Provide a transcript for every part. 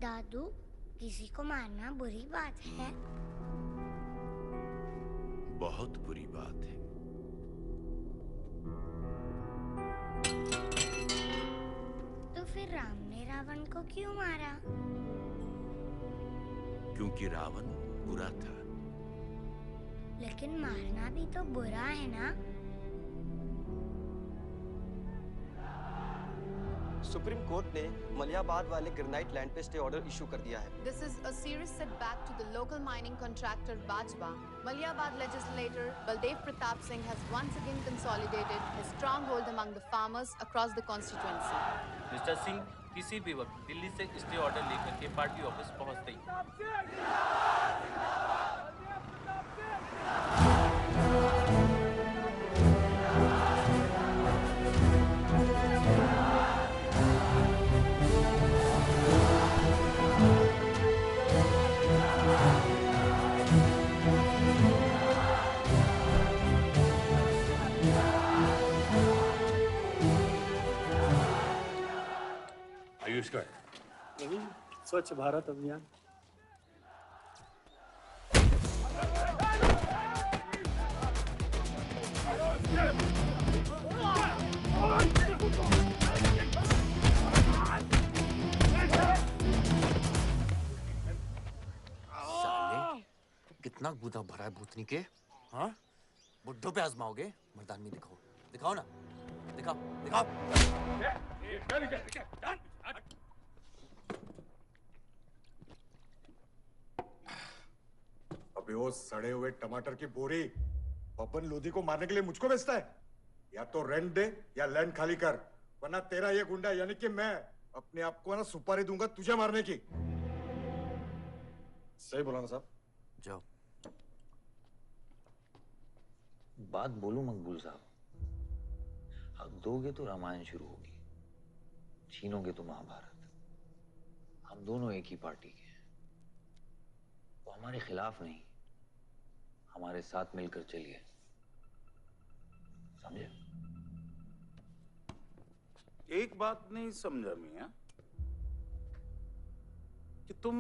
दादू, किसी को मारना बुरी बात है। बहुत बुरी बात है। तो फिर राम ने रावण को क्यों मारा? क्योंकि रावण बुरा था। लेकिन मारना भी तो बुरा है ना? सुप्रीम कोर्ट ने मलियाबाद वाले ग्रेनाइट लैंड पे स्टे ऑर्डर इशू कर दिया है। This is a serious setback to the local mining contractor Bajwa. Maliabad legislator Baldev Pratap Singh has once again consolidated his stronghold among the farmers across the constituency. Mister Singh किसी भी वक्त दिल्ली से stay order लेकर के party office पहुंचते ही। आयुष का नहीं, स्वच्छ भारत अभियान। साले, कितना गुदा भरा है भूतनी के? हाँ? बुड्ढों पे आजमाओगे? मर्दानगी दिखाओ, दिखाओ ना, दिखाओ, दिखाओ। अबे वो सड़े हुए टमाटर की बोरी पवन लोधी को मारने के लिए मुझको बेचता है? या तो रेंट दे या लैंड खाली कर, वरना तेरा ये गुंडा यानी कि मैं अपने आप को ना सुपारी दूंगा तुझे मारने की। सही बोला ना साहब? जाओ। बात बोलूं मकबूल साहब, हक दोगे तो रामायण शुरू होगी, छीनोगे तो महाभारत। हम दोनों एक ही पार्टी के हैं, वो हमारे खिलाफ नहीं, हमारे साथ मिलकर चलिए, समझे? एक बात नहीं समझा मियां कि तुम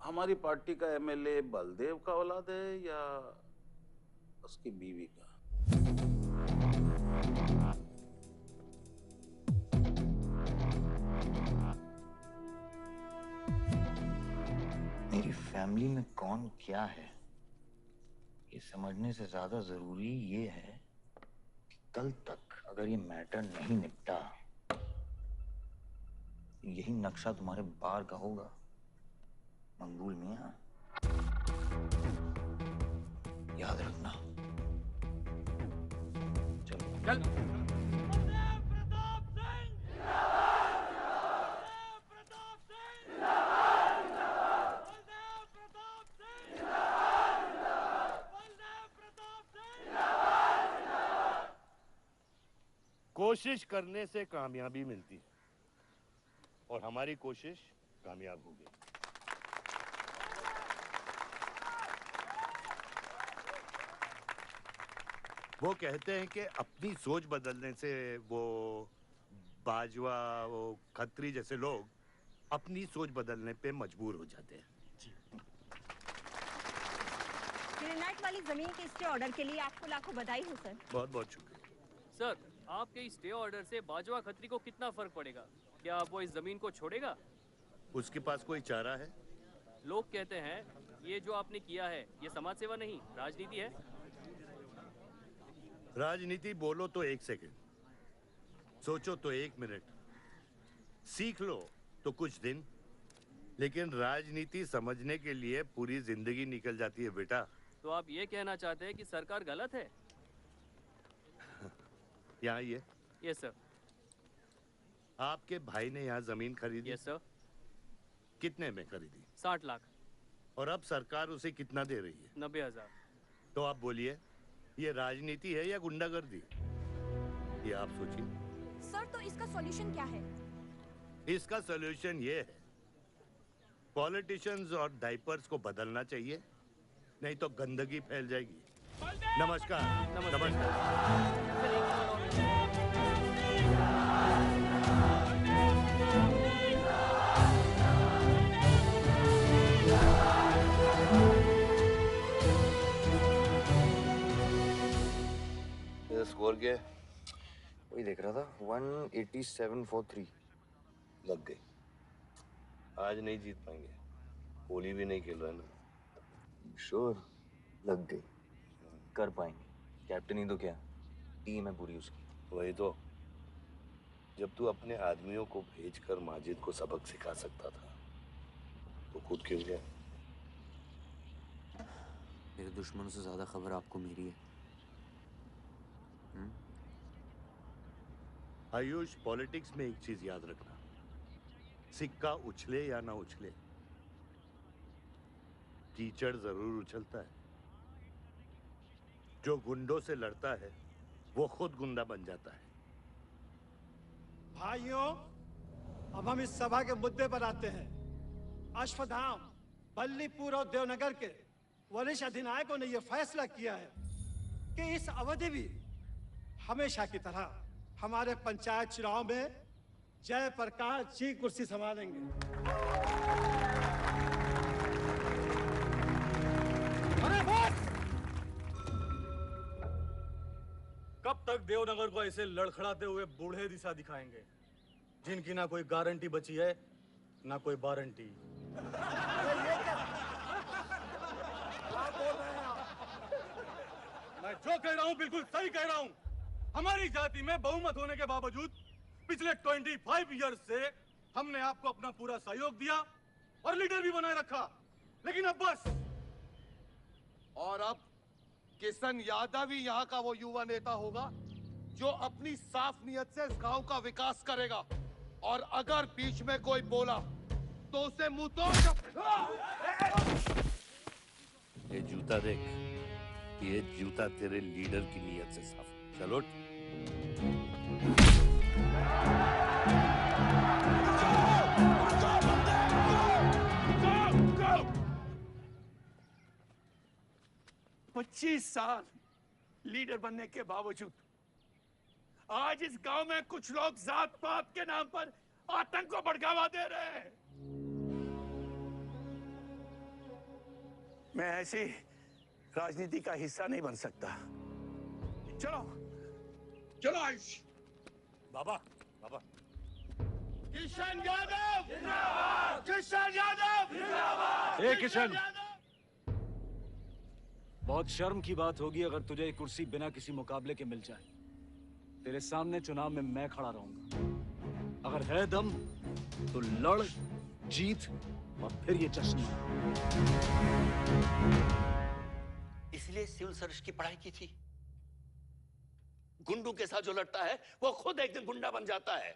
हमारी पार्टी का एमएलए बलदेव का औलाद है या उसकी बीवी का? मेरी फैमिली में कौन क्या है ये समझने से ज्यादा जरूरी ये है कि कल तक अगर ये मैटर नहीं निपटा, यही नक्शा तुम्हारे बार का होगा मकबूल मियां, याद रखना। चलो चल। कोशिश करने से कामयाबी मिलती है और हमारी कोशिश कामयाब होगी। वो कहते हैं कि अपनी सोच बदलने से वो बाजवा, वो खत्री जैसे लोग अपनी सोच बदलने पे मजबूर हो जाते हैं। ग्रेनाइट वाली जमीन के स्टे ऑर्डर के लिए आपको लाखों बधाई हो सर। बहुत बहुत शुक्रिया सर। आपके इस स्टे ऑर्डर से बाजवा खत्री को कितना फर्क पड़ेगा? क्या वो इस जमीन को छोड़ेगा? उसके पास कोई चारा है? लोग कहते हैं ये जो आपने किया है ये समाज सेवा नहीं राजनीति है। राजनीति बोलो तो 1 सेकंड, सोचो तो 1 मिनट, सीख लो तो कुछ दिन, लेकिन राजनीति समझने के लिए पूरी जिंदगी निकल जाती है बेटा। तो आप ये कहना चाहते हैं कि सरकार गलत है? यहाँ आइए। Yes sir. आपके भाई ने यहाँ जमीन खरीदी? Yes sir. कितने में खरीदी? 60 लाख। और अब सरकार उसे कितना दे रही है? 90,000। तो आप बोलिए, ये राजनीति है या गुंडागर्दी? ये आप सोचिए। सर, तो इसका सॉल्यूशन क्या है? इसका सॉल्यूशन ये है, पॉलिटिशियंस और डाइपर्स को बदलना चाहिए, नहीं तो गंदगी फैल जाएगी। नमस्कार। नमस्कार। स्कोर क्या है? वही देख रहा था, 187 for 3। लग गई। आज नहीं जीत पाएंगे, होली भी नहीं खेल रहा है ना। श्योर लग गई, कर पाएंगे। कैप्टन ही तो क्या, टीम है पूरी उसकी। वही तो, जब तू अपने आदमियों को भेजकर माजिद को सबक सिखा सकता था तो खुद क्यों गया? मेरे दुश्मनों से ज्यादा खबर आपको मेरी है। आयुष, पॉलिटिक्स में एक चीज याद रखना, सिक्का उछले या ना उछले, कीचड़ जरूर उछलता है। जो गुंडों से लड़ता है वो खुद गुंडा बन जाता है। भाइयों, अब हम इस सभा के मुद्दे पर आते हैं। अश्वत्थाम, बल्लीपुर और देवनगर के वरिष्ठ अधिनायकों ने यह फैसला किया है कि इस अवधि भी हमेशा की तरह हमारे पंचायत चुनाव में जयप्रकाश जी कुर्सी संभालेंगे। अरे बस! कब तक देवनगर को ऐसे लड़खड़ाते हुए बूढ़े दिशा दिखाएंगे, जिनकी ना कोई गारंटी बची है ना कोई वारंटी? मैं जो कह रहा हूं बिल्कुल सही कह रहा हूं। हमारी जाति में बहुमत होने के बावजूद पिछले 25 ईयर्स से हमने आपको अपना पूरा सहयोग दिया और लीडर भी बनाए रखा, लेकिन अब बस। और अब किशन यादव ही यहाँ का वो युवा नेता होगा जो अपनी साफ नियत से इस गांव का विकास करेगा। और अगर बीच में कोई बोला तो उसे मुंह तोड़। ये जूता देख, ये जूता तेरे लीडर की नियत से साफ। चलो पच्चीस साल लीडर बनने के बावजूद आज इस गांव में कुछ लोग जात पात के नाम पर आतंक को बढ़ावा दे रहे हैं। मैं ऐसी राजनीति का हिस्सा नहीं बन सकता। चलो चलो आयुष। बाबा, बाबा। किशन यादव जिंदाबाद! किशन यादव जिंदाबाद! ए किशन, बहुत शर्म की बात होगी अगर तुझे ये कुर्सी बिना किसी मुकाबले के मिल जाए। तेरे सामने चुनाव में मैं खड़ा रहूंगा। अगर है दम तो लड़, जीत और फिर ये जश्न। इसलिए सिविल सर्विस की पढ़ाई की थी। गुंडों के साथ जो लड़ता है वो खुद एक दिन गुंडा बन जाता है।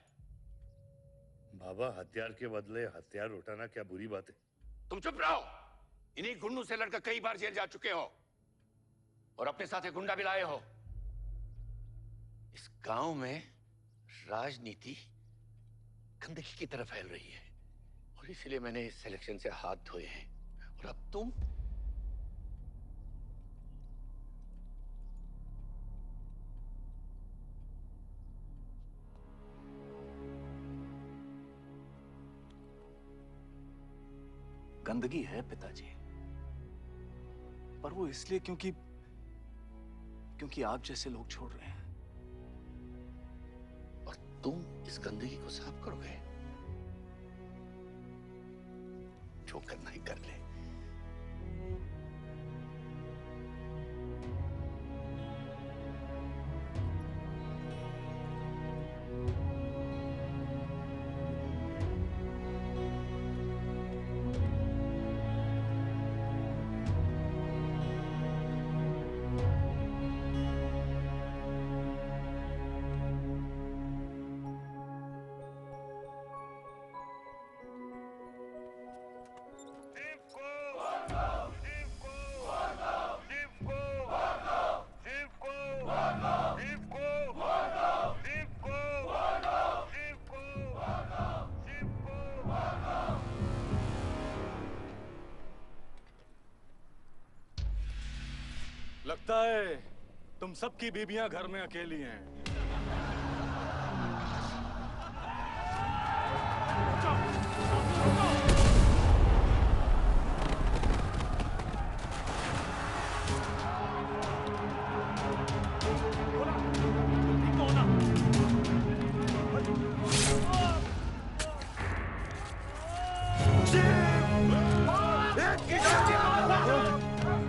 बाबा, हथियार के बदले हथियार उठाना क्या बुरी बात है? तुम चुप रहो। इन्हीं गुंडों से लड़कर कई बार जेल जा चुके हो और अपने साथ एक गुंडा भी लाए हो। इस गांव में राजनीति गंदगी की तरफ फैल रही है और इसलिए मैंने इस सिलेक्शन से हाथ धोए हैं। और अब तुम गंदगी है पिताजी, पर वो इसलिए क्योंकि आप जैसे लोग छोड़ रहे हैं। और तुम इस गंदगी को साफ करोगे? जो करना ही कर ले। ए, तुम सबकी बीबियां घर में अकेली हैं।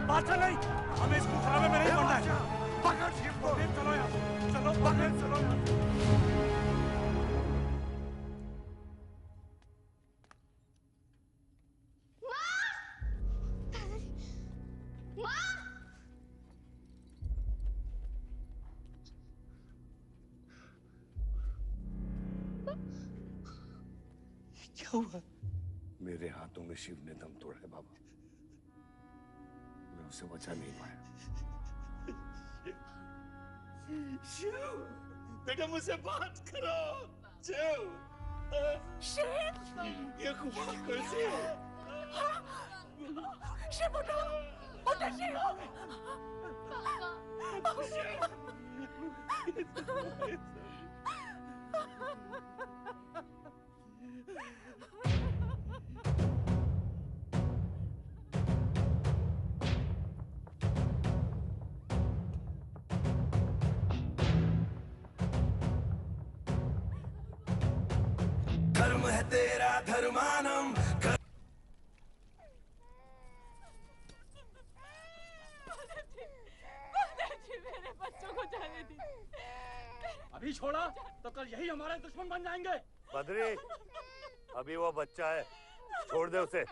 बादशाह नहीं, हमें इस मुकदमे में नहीं पड़ना है। पकड़ शिव को। चलो यार, चलो पकड़, चलो यार। क्या हुआ? मेरे हाथों में शिव ने दम तोड़ा है बाबा। मैं उसे बचा नहीं पाया। शिव, बेटा मुझसे बात करो। शिव, ये खुदा कैसे है? शिव उठो, उठो शिव। धर्म है तेरा धर्मानम। मेरे बच्चों को जाने दी। अभी छोड़ा तो कल यही हमारे दुश्मन बन जाएंगे। बद्री, अभी वो बच्चा है, छोड़ दे उसे।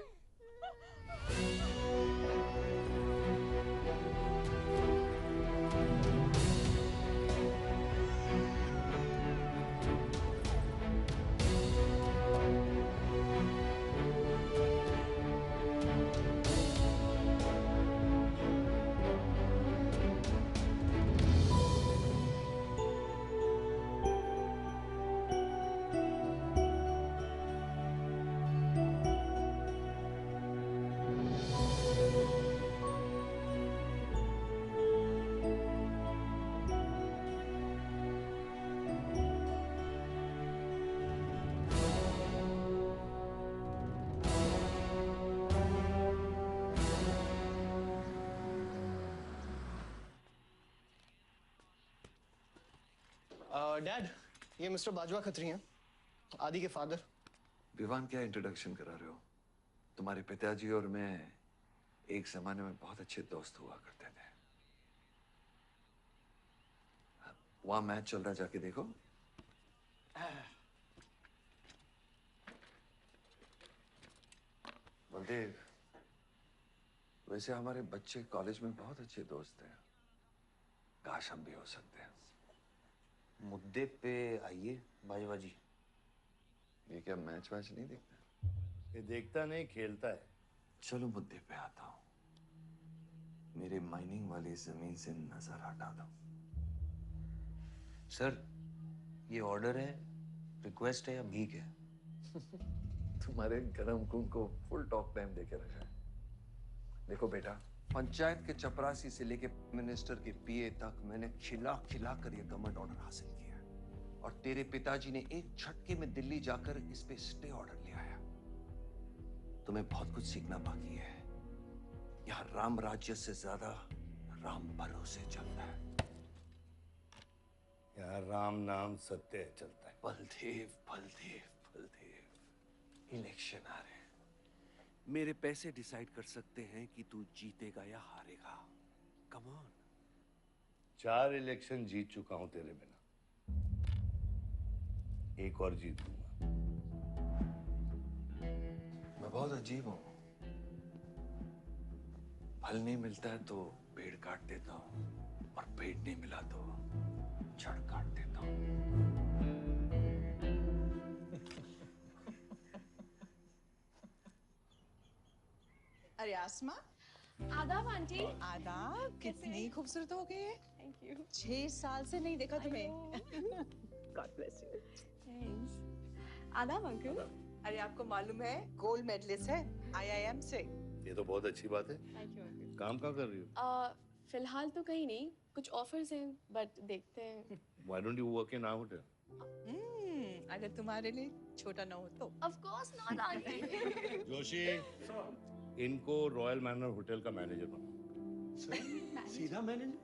डैड, ये मिस्टर बाजवा खत्री हैं, आदि के फादर। विवान, क्या इंट्रोडक्शन करा रहे हो? तुम्हारे पिताजी और मैं एक जमाने में बहुत अच्छे दोस्त हुआ करते थे। वहां मैच चल रहा, जाके देखो। बलदेव, वैसे हमारे बच्चे कॉलेज में बहुत अच्छे दोस्त हैं। काश हम भी हो सकते हैं। मुद्दे पे आइए बाजवा जी। ये क्या मैच वैच नहीं देखता? ये देखता नहीं, खेलता है। चलो मुद्दे पे आता हूं। मेरे माइनिंग वाली जमीन से नजर हटा दो। सर, ये ऑर्डर है, रिक्वेस्ट है या भीख है? तुम्हारे गरम खून को फुल टॉक टाइम देके रखा है। देखो बेटा, पंचायत के चपरासी से लेके मिनिस्टर के पीए तक मैंने खिला खिला कर ये गवर्नमेंट ऑर्डर हासिल किया है। और तेरे पिताजी ने एक झटके में दिल्ली जाकर इस पे स्टे ऑर्डर ले आया। तुम्हें बहुत कुछ सीखना बाकी है। यहाँ राम राज्य से ज्यादा राम भरोसे चलता है। यहाँ राम नाम सत्य चलता है। बलदेव, बलदेव, बलदेव, इलेक्शन आ रहे हैं। मेरे पैसे डिसाइड कर सकते हैं कि तू जीतेगा या हारेगा। Come on. 4 इलेक्शन जीत चुका हूं तेरे बिना, एक और जीत लूंगा। मैं बहुत अजीब हूं। फल नहीं मिलता है तो पेड़ काट देता हूं, और पेड़ नहीं मिला तो जड़ काट देता हूं। अरे आसमा, आदाब आंटी। आदाब, कितनी खूबसूरत हो गई है। Thank you. 6 साल से नहीं देखा तुम्हें। God bless you. थैंक्स। आदाब अंकल। अरे आपको मालूम है गोल्ड मेडलिस्ट है IIM से। ये तो बहुत अच्छी बात है। Thank you uncle. काम क्या कर रही हो? फिलहाल तो कहीं नहीं, कुछ ऑफर्स हैं बट देखते हैं। Why don't you work in our hotel? अगर तुम्हारे लिए छोटा ना हो तो। Of course not, aunty. Joshi, इनको रॉयल मैनर होटल का मैनेजर बना। सीधा मैनेजर?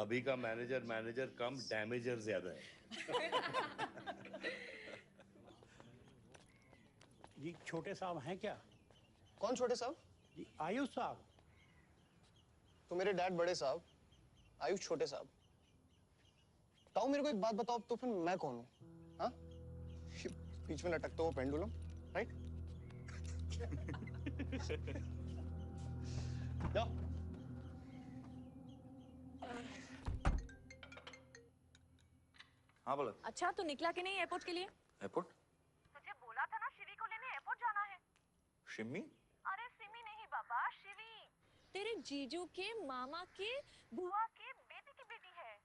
अभी का मैनेजर कम डैमेजर ज्यादा है। जी छोटे साहब हैं क्या? कौन छोटे साहब? जी आयुष साहब। तो मेरे डैड बड़े साहब, आयुष छोटे साहब। ताऊ मेरे को एक बात बताओ, तो फिर मैं कौन हूँ? हाँ? बीच में लटकता हुआ पेंडुलम, राइट? जाओ। हाँ बोला। अच्छा तो निकला कि नहीं एयरपोर्ट के लिए? एयरपोर्ट? तुझे बोला था ना शिवी को लेने एयरपोर्ट जाना है। शिमी? अरे सिमी नहीं बाबा, शिवी। तेरे जीजू के मामा के बुआ के बेटे की बेटी है।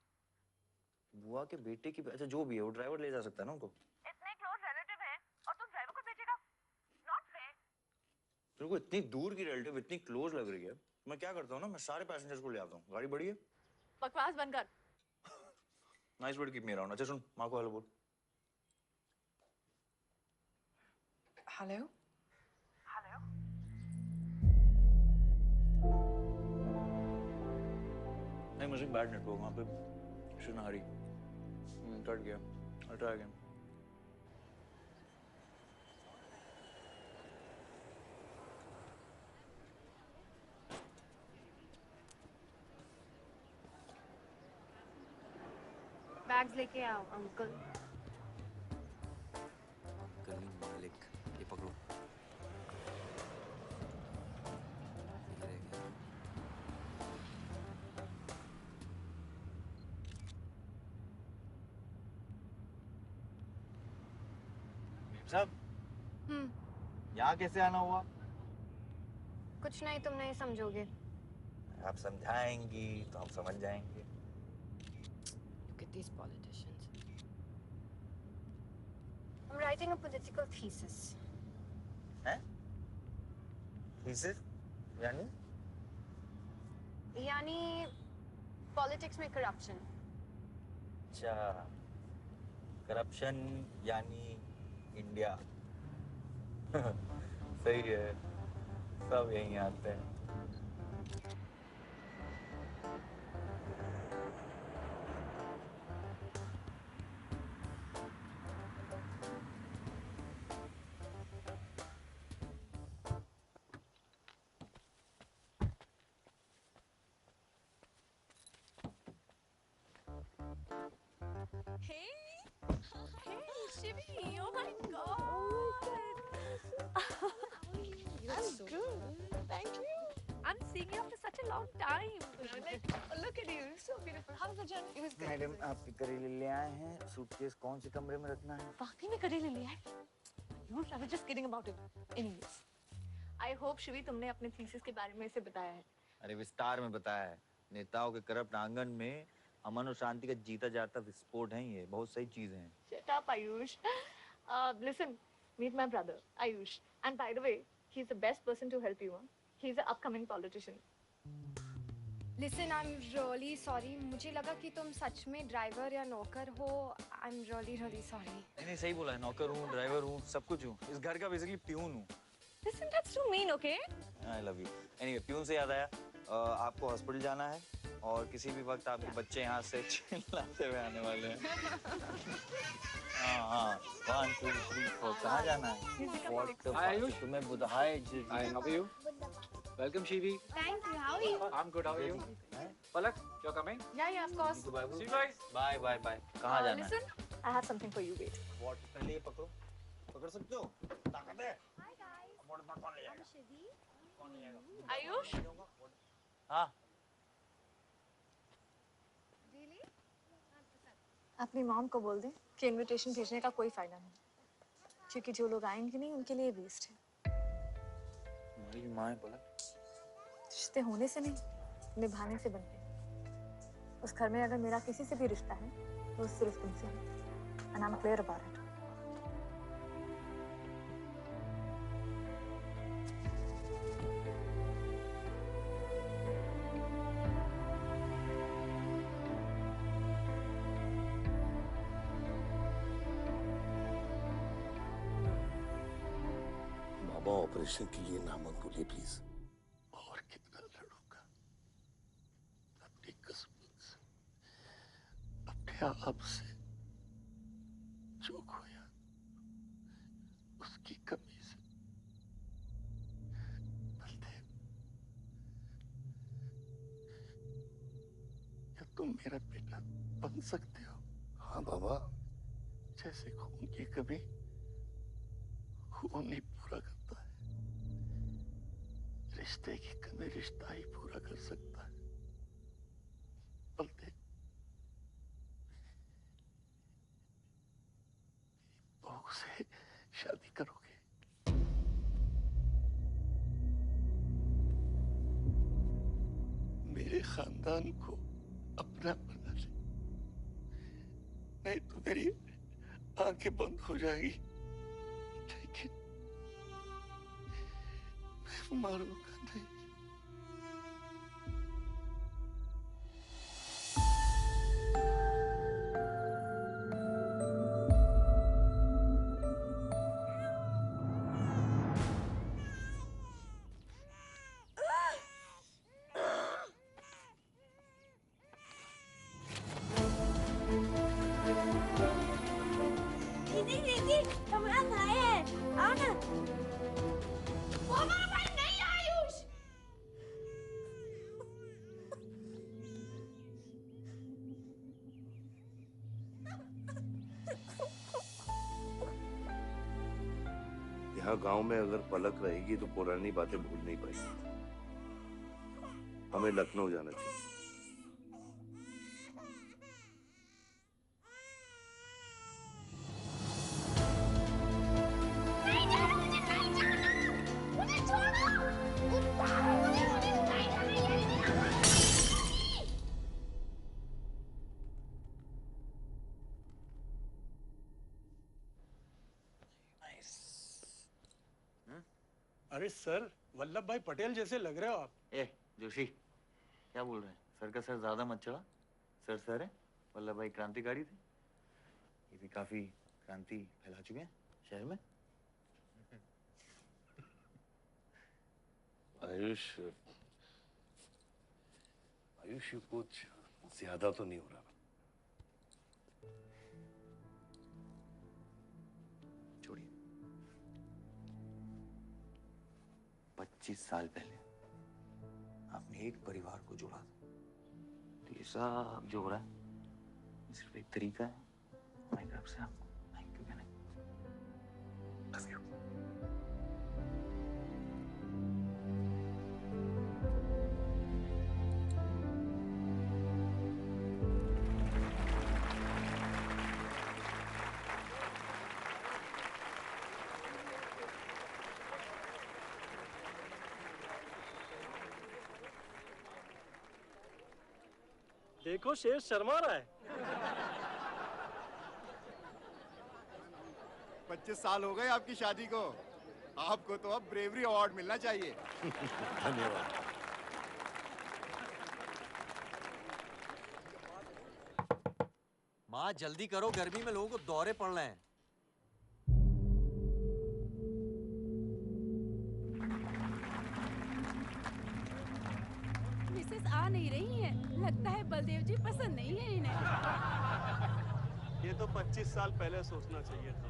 बुआ के बेटे की? अच्छा जो भी है वो ड्राइवर ले जा सकता है ना उनको? इतने क्लोज रिलेटिव हैं और तुम ड्राइवर को भेजेगा? Not fair. तेरे को इतनी दूर की रिलेटिव इतनी क्लोज लग रही है, मैं क्या करता हूँ ना, मैं सारे पैसेंजर्स को ले आता हूँ। गाड़ी बड़ी है। बकवास बंद कर। Nice word keep me around. अच्छा सुन, माँ को हेलो बोल। हेलो। हेलो। नहीं मुझे बैड नेटवर्क वहाँ पे। सुनारी कट गया। I'll try again. बैग्स लेके आओ अंकल। गली मालिक, ये पकड़ो। ये रह गया। साहब, यहाँ कैसे आना हुआ? कुछ नहीं, तुम नहीं समझोगे। आप समझाएंगी तो हम समझ जाएंगे। Look at these politicians. I'm writing a political thesis. हैं? थीसिस? यानी? यानी पॉलिटिक्स में करप्शन। अच्छा, करप्शन यानी इंडिया। सही है, सब यहीं आते हैं। Shivi, oh my God! I'm good. Thank you. I'm seeing you after such a long time. Like, look at you, so beautiful. How was the journey? It was good. Madam, आप करेले ले आए हैं। सूटकेस कौन से कमरे में रखना है? वाकई में करेले ले आए? I was just kidding about it. Anyways, I hope Shivi तुमने अपने थीसिस के बारे में इसे बताया है। अरे विस्तार में बताया है। नेताओं के करप्ट आंगन में अमन और शांति का जीता जाता विस्फोट है ये। बहुत सही चीजें हैं। Shut up, Ayush. Listen, meet my brother, Ayush. And by the way, he's the best person to help you. He's an upcoming politician. Listen, I'm really sorry. मुझे लगा कि तुम सच में ड्राइवर या नौकर हो. I'm really sorry. नहीं सही बोला है। नौकर हूँ, ड्राइवर हूँ, सब कुछ हूँ। इस घर का बेसिकली प्यून हूँ। Listen, that's too mean, okay? I love you. Anyway, peon से याद आया, आपको हॉस्पिटल जाना है और किसी भी वक्त आपके बच्चे यहाँ से चिल्लाते हुए आने वाले हैं। हाँ 1 2 3 4 कहाँ जाना है? आयुष, तुम्हें बुधाए जी। Hi, how are you? Welcome, Shivi. Thank you. How are you? I'm good. How are you? Palak, you're coming? Yeah, of course. See you guys. Bye. कहाँ जाना है? Listen, I have something for you. Wait. What? पहले ये पकड़ो। पकड़ सकते हो? ताकत है? Hi guys. कौन ले जाएगा? I'm Shivi. कौन ले जाएगा? आयुष? हाँ। Really? अपनी मॉम को बोल दे कि इनविटेशन भेजने का कोई फायदा नहीं, क्योंकि जो लोग आएंगे नहीं उनके लिए वेस्ट है। हमारी माँ है पलक। रिश्ते होने से नहीं, निभाने से बनते हैं। उस घर में अगर मेरा किसी से भी रिश्ता है तो सिर्फ तुमसे है। And I'm clear about it. पापा ऑपरेशन के लिए ना मत बोलिए प्लीज। और कितना लड़ूंगा अपनी किस्मत से, अपने आप से। जो खोया उसकी कमी से। बलदेव, क्या तुम मेरा बेटा बन सकते हो? हाँ बाबा। जैसे खून की कमी खून नहीं पूरा करता है, रिश्ते की कमी रिश्ता ही पूरा कर सकता है। बलदेव, बहू से शादी करोगे? मेरे खानदान को अपना बना ले, नहीं तो मेरी आंखें बंद हो जाएगी। लेकिन मैं मारूंगा नहीं। दीदी दीदी हमारा भाई है, आओ ना। वो हमारा भाई नहीं है आयुष। यहाँ गांव में अगर पलक रहेगी तो पुरानी बातें भूल नहीं पाएगी। हमें लखनऊ जाना चाहिए। नहीं जाना, मुझे नहीं जाना, मुझे छोड़ो। मुझे नहीं जाना, ये नहीं। अरे सर, वल्लभ भाई पटेल जैसे लग रहे हो आप। ए जोशी, क्या बोल रहे हैं? सर का सर ज्यादा मत चढ़ा। सर सर है, वल्लभ भाई क्रांतिकारी थे। ये भी काफी क्रांति फैला चुके हैं शहर में। आयुष, आयुष कुछ ज्यादा तो नहीं हो रहा? छोड़िए। 25 साल पहले आपने एक परिवार को जोड़ा था, तो ये सब जो हो रहा है ये सिर्फ एक तरीका है हमारी तरफ से आपको थैंक यू कहने का। Love you। देखो शेर शर्मा रहा है। 25 साल हो गए आपकी शादी को। आपको तो अब ब्रेवरी अवार्ड मिलना चाहिए। धन्यवाद। माँ जल्दी करो, गर्मी में लोगों को दौरे पड़ रहे हैं। मिसेस आ नहीं रही है, लगता है बलदेव जी पसंद नहीं है इन्हें। ये तो 25 साल पहले सोचना चाहिए था।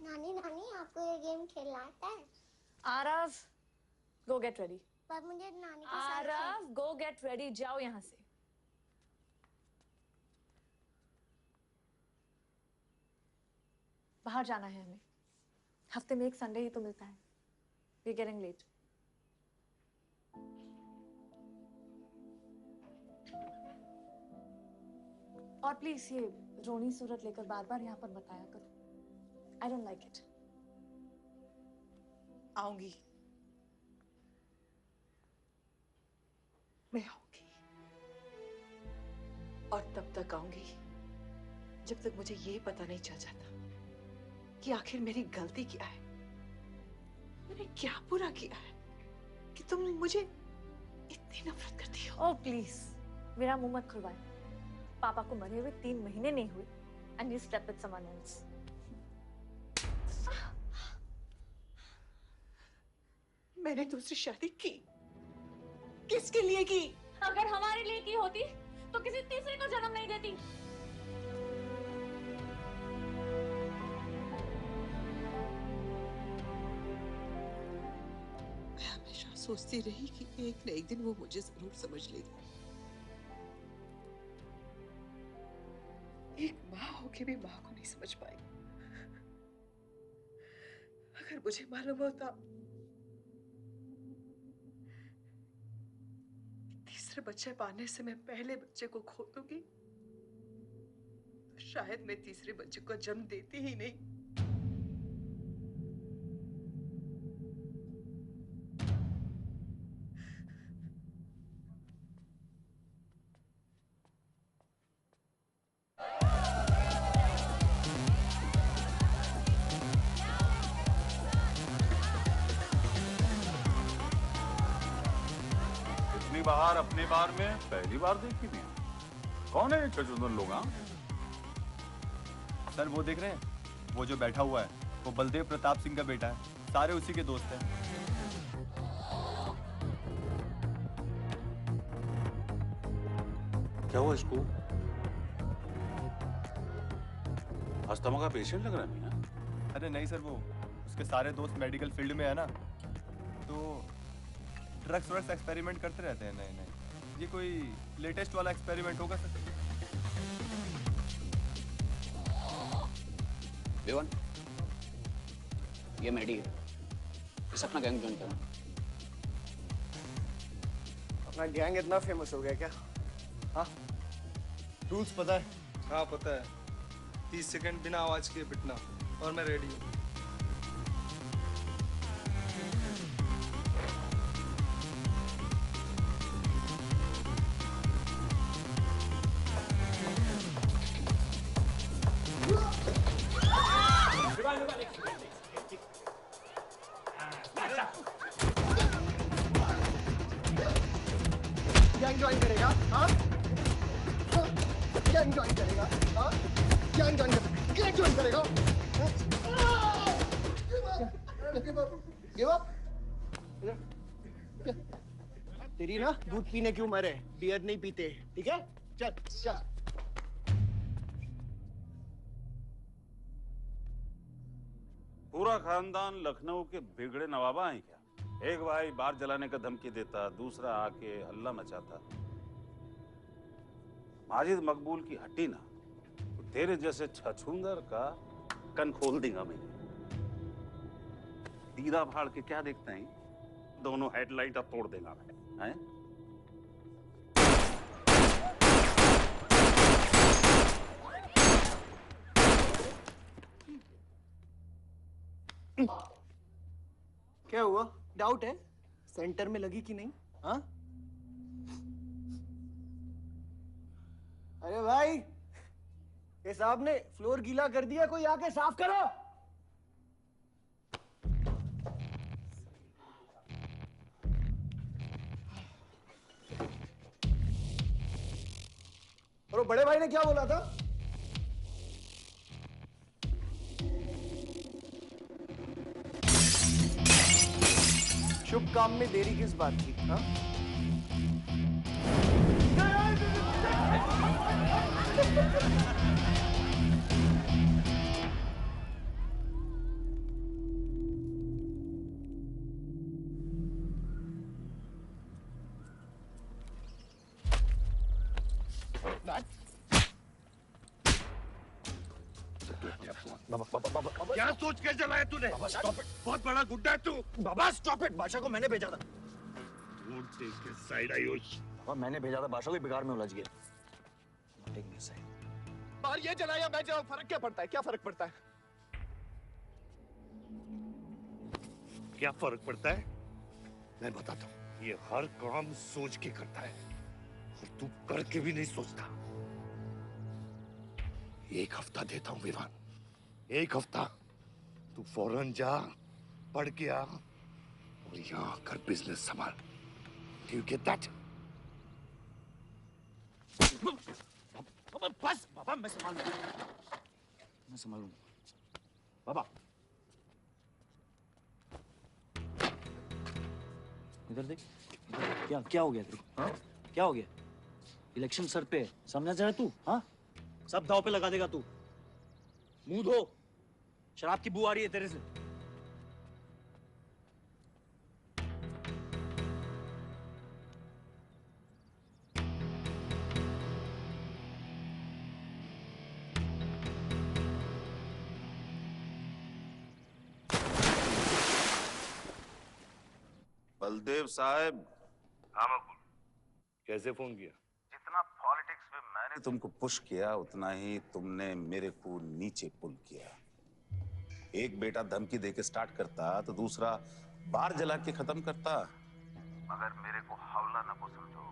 नानी नानी आपको ये गेम खेलना आता है? आरव, गो गेट रेडी। पर मुझे नानी के साथ आरव, गो गेट रेडी, जाओ यहाँ से। बाहर जाना है हमें। हफ्ते में एक संडे ही तो मिलता है। We getting late. और प्लीज ये रोनी सूरत लेकर बार बार यहाँ पर बताया करो। I don't like it. आऊंगी। मैं आऊंगी और तब तक आऊंगी जब तक मुझे ये पता नहीं चल जाता कि आखिर मेरी गलती क्या है। मैंने क्या बुरा किया है कि तुम मुझे इतनी नफरत करती हो? ओह प्लीज, मेरा मुंह मत खुलवाए। पापा को मरे हुए 3 महीने नहीं हुए and you slept with someone else. मैंने दूसरी शादी की। किसके लिए की? अगर हमारे लिए की होती तो किसी तीसरे को जन्म नहीं देती। मैं हमेशा सोचती रही कि एक न एक दिन वो मुझे जरूर समझ लेगी। एक माँ होके भी माँ को नहीं समझ पाई। अगर मुझे मालूम होता तीसरे बच्चे पाने से मैं पहले बच्चे को खो दूंगी तो शायद मैं तीसरे बच्चे को जन्म देती ही नहीं। बाहर अपने बार में पहली बार देखी भी। कौन है ये चचुंदर लोग? सर वो देख रहे हैं, वो जो बैठा हुआ है वो बलदेव प्रताप सिंह का बेटा है। सारे उसी के दोस्त हैं। क्या हुआ इसको? अस्थमा का पेशेंट लग रहा है ना? अरे नहीं सर, वो उसके सारे दोस्त मेडिकल फील्ड में है ना, तो ड्रग्स वर्स एक्सपेरिमेंट करते रहते हैं नए नए। ये कोई लेटेस्ट वाला एक्सपेरिमेंट होगा सर? देवन, ये मेडी है, इस अपना गैंग ज्वाइन करना। अपना गैंग इतना फेमस हो गया क्या? हाँ, रूल्स पता है? हाँ पता है। 30 सेकंड बिना आवाज के पिटना और मैं रेडी हूँ। गैंग ज्वाइन करेगा? हाँ? गैंग ज्वाइन करेगा? हाँ? गैंग ज्वाइन करेगा? Give up? तेरी ना दूध पीने की उम्र है, बियर नहीं पीते, ठीक है? चल चल। पूरा खानदान लखनऊ के बिगड़े नवाबा हैं क्या? एक भाई बार जलाने का धमकी देता, दूसरा आके हल्ला मचाता। माजिद मकबूल की हट्टी ना तो तेरे जैसे छछूंदर का कन खोल देगा मैं। दीदा भाड़ के क्या देखते हैं? दोनों हेडलाइट अब तोड़ देगा मैं, हैं? क्या हुआ? डाउट है सेंटर में लगी कि नहीं? हाँ? अरे भाई, ये साहब ने फ्लोर गीला कर दिया, कोई आके साफ करो। और वो बड़े भाई ने क्या बोला था? शुभ काम में देरी किस बात की? हाँ? क्या सोच के जलाया तूने? बहुत बड़ा गुड्डा है तू। बाबा स्टॉप इट, बादशाह को मैंने भेजा था। Don't take a side, Ayush. बाबा मैंने भेजा था, बादशाह को बिगाड़ में उलझ गया। बाहर ये जलाया मैं जलाऊं, फर्क क्या पड़ता है? क्या फर्क पड़ता है? क्या फर्क पड़ता है? मैं बताता हूँ। ये हर काम सोच के करता है और तू करके भी नहीं सोचता। एक हफ्ता देता हूं विवान, एक हफ्ता। तू फौरन जा, पढ़ के आ और यहां कर बिजनेस संभाल। Do you get that? बस बाबा, मैं संभालूंगा बाबा। इधर देख, क्या क्या हो गया तेरे को? हाँ? क्या हो गया? इलेक्शन सर पे है, समझा जा रहा तू? हाँ, सब दाव पे लगा देगा तू। मुंह धो, शराब की बू आ रही है तेरे से। बलदेव साहब। हाँ मकुल, कैसे फोन किया? जितना पॉलिटिक्स में मैंने तुमको पुश किया, उतना ही तुमने मेरे को नीचे पुल किया। एक बेटा धमकी देके स्टार्ट करता तो दूसरा बार जला के खत्म करता। मगर मेरे को हवला न को समझो।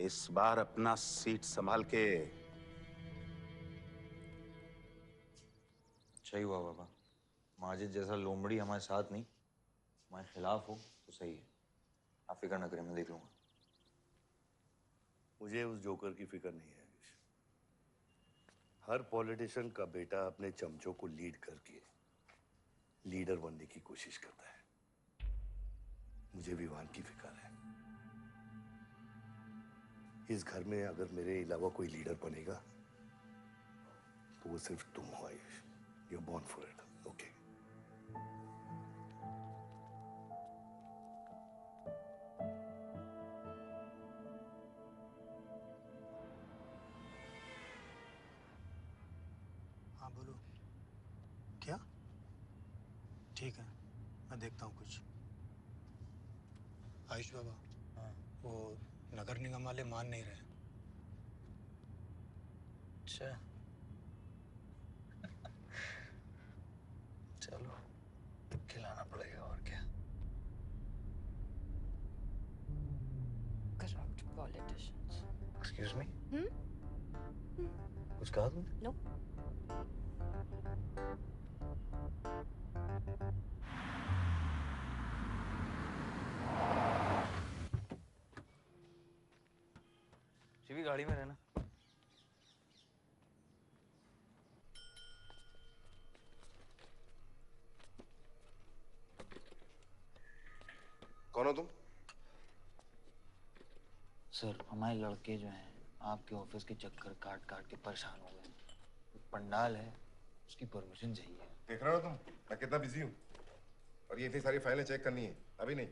इस बार अपना सीट संभाल के। अच्छा ही हुआ बाबा, माजिद जैसा लोमड़ी हमारे साथ नहीं, हमारे खिलाफ हो तो सही है। आप फिक्र ना करें, मैं देख लूंगा। मुझे उस जोकर की फिक्र नहीं है। हर पॉलिटिशियन का बेटा अपने चमचों को लीड करके लीडर बनने की कोशिश करता है। मुझे विवान की फिक्र है। इस घर में अगर मेरे अलावा कोई लीडर बनेगा तो वो सिर्फ तुम हो Ayush. You are born for it, okay? हाँ बोलो। क्या? ठीक है, मैं देखता हूँ कुछ। आयुष बाबा, वो नगर निगम वाले मान नहीं रहे। अच्छा, चलो खिलाना पड़ेगा और क्या। Corrupt politicians. Excuse me, Hmm? कुछ कहा तुमने? No. शिवी गाड़ी में रहना। कौन हो तुम? सर, हमारे लड़के जो हैं आपके ऑफिस के चक्कर काट काट के परेशान हो गए। पंडाल है, उसकी परमिशन चाहिए। देख रहे हो तुम मैं कितना बिजी हूँ, और ये इतनी सारी फाइलें चेक करनी है। अभी नहीं,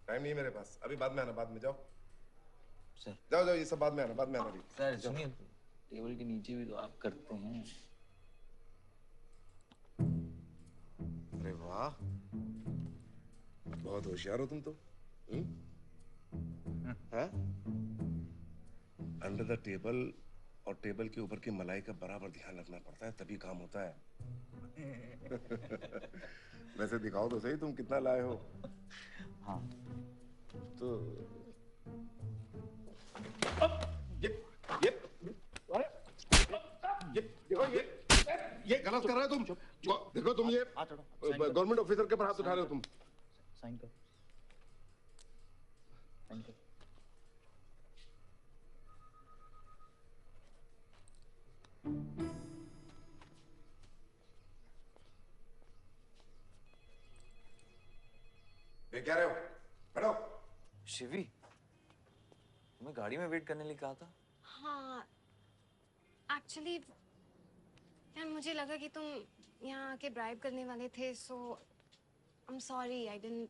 टाइम नहीं है मेरे पास। अभी बाद में आना, बाद में। जाओ सर, जाओ जाओ, ये सब बाद में आना, बाद में आना। अभी सर सुनिए, टेबल के नीचे भी तो आप करते हैं। अरे वाह, बहुत होशियार हो तुम तो। हैं? अंडर द टेबल और टेबल के ऊपर की मलाई का बराबर ध्यान रखना पड़ता है, तभी काम होता है। वैसे दिखाओ तो सही तुम कितना लाए हो। हाँ तो ये गलत कर रहे हो तुम। देखो तुम ये गवर्नमेंट ऑफिसर के ऊपर हाथ उठा रहे हो तुम। साइन कर, साइन कर। क्या रहे हो? बैठो। शिवी, तुम्हें गाड़ी में वेट करने लिए कहा था। हाँ, एक्चुअली यार मुझे लगा कि तुम यहाँ आके ब्राइब करने वाले थे, so I am sorry, I didn't,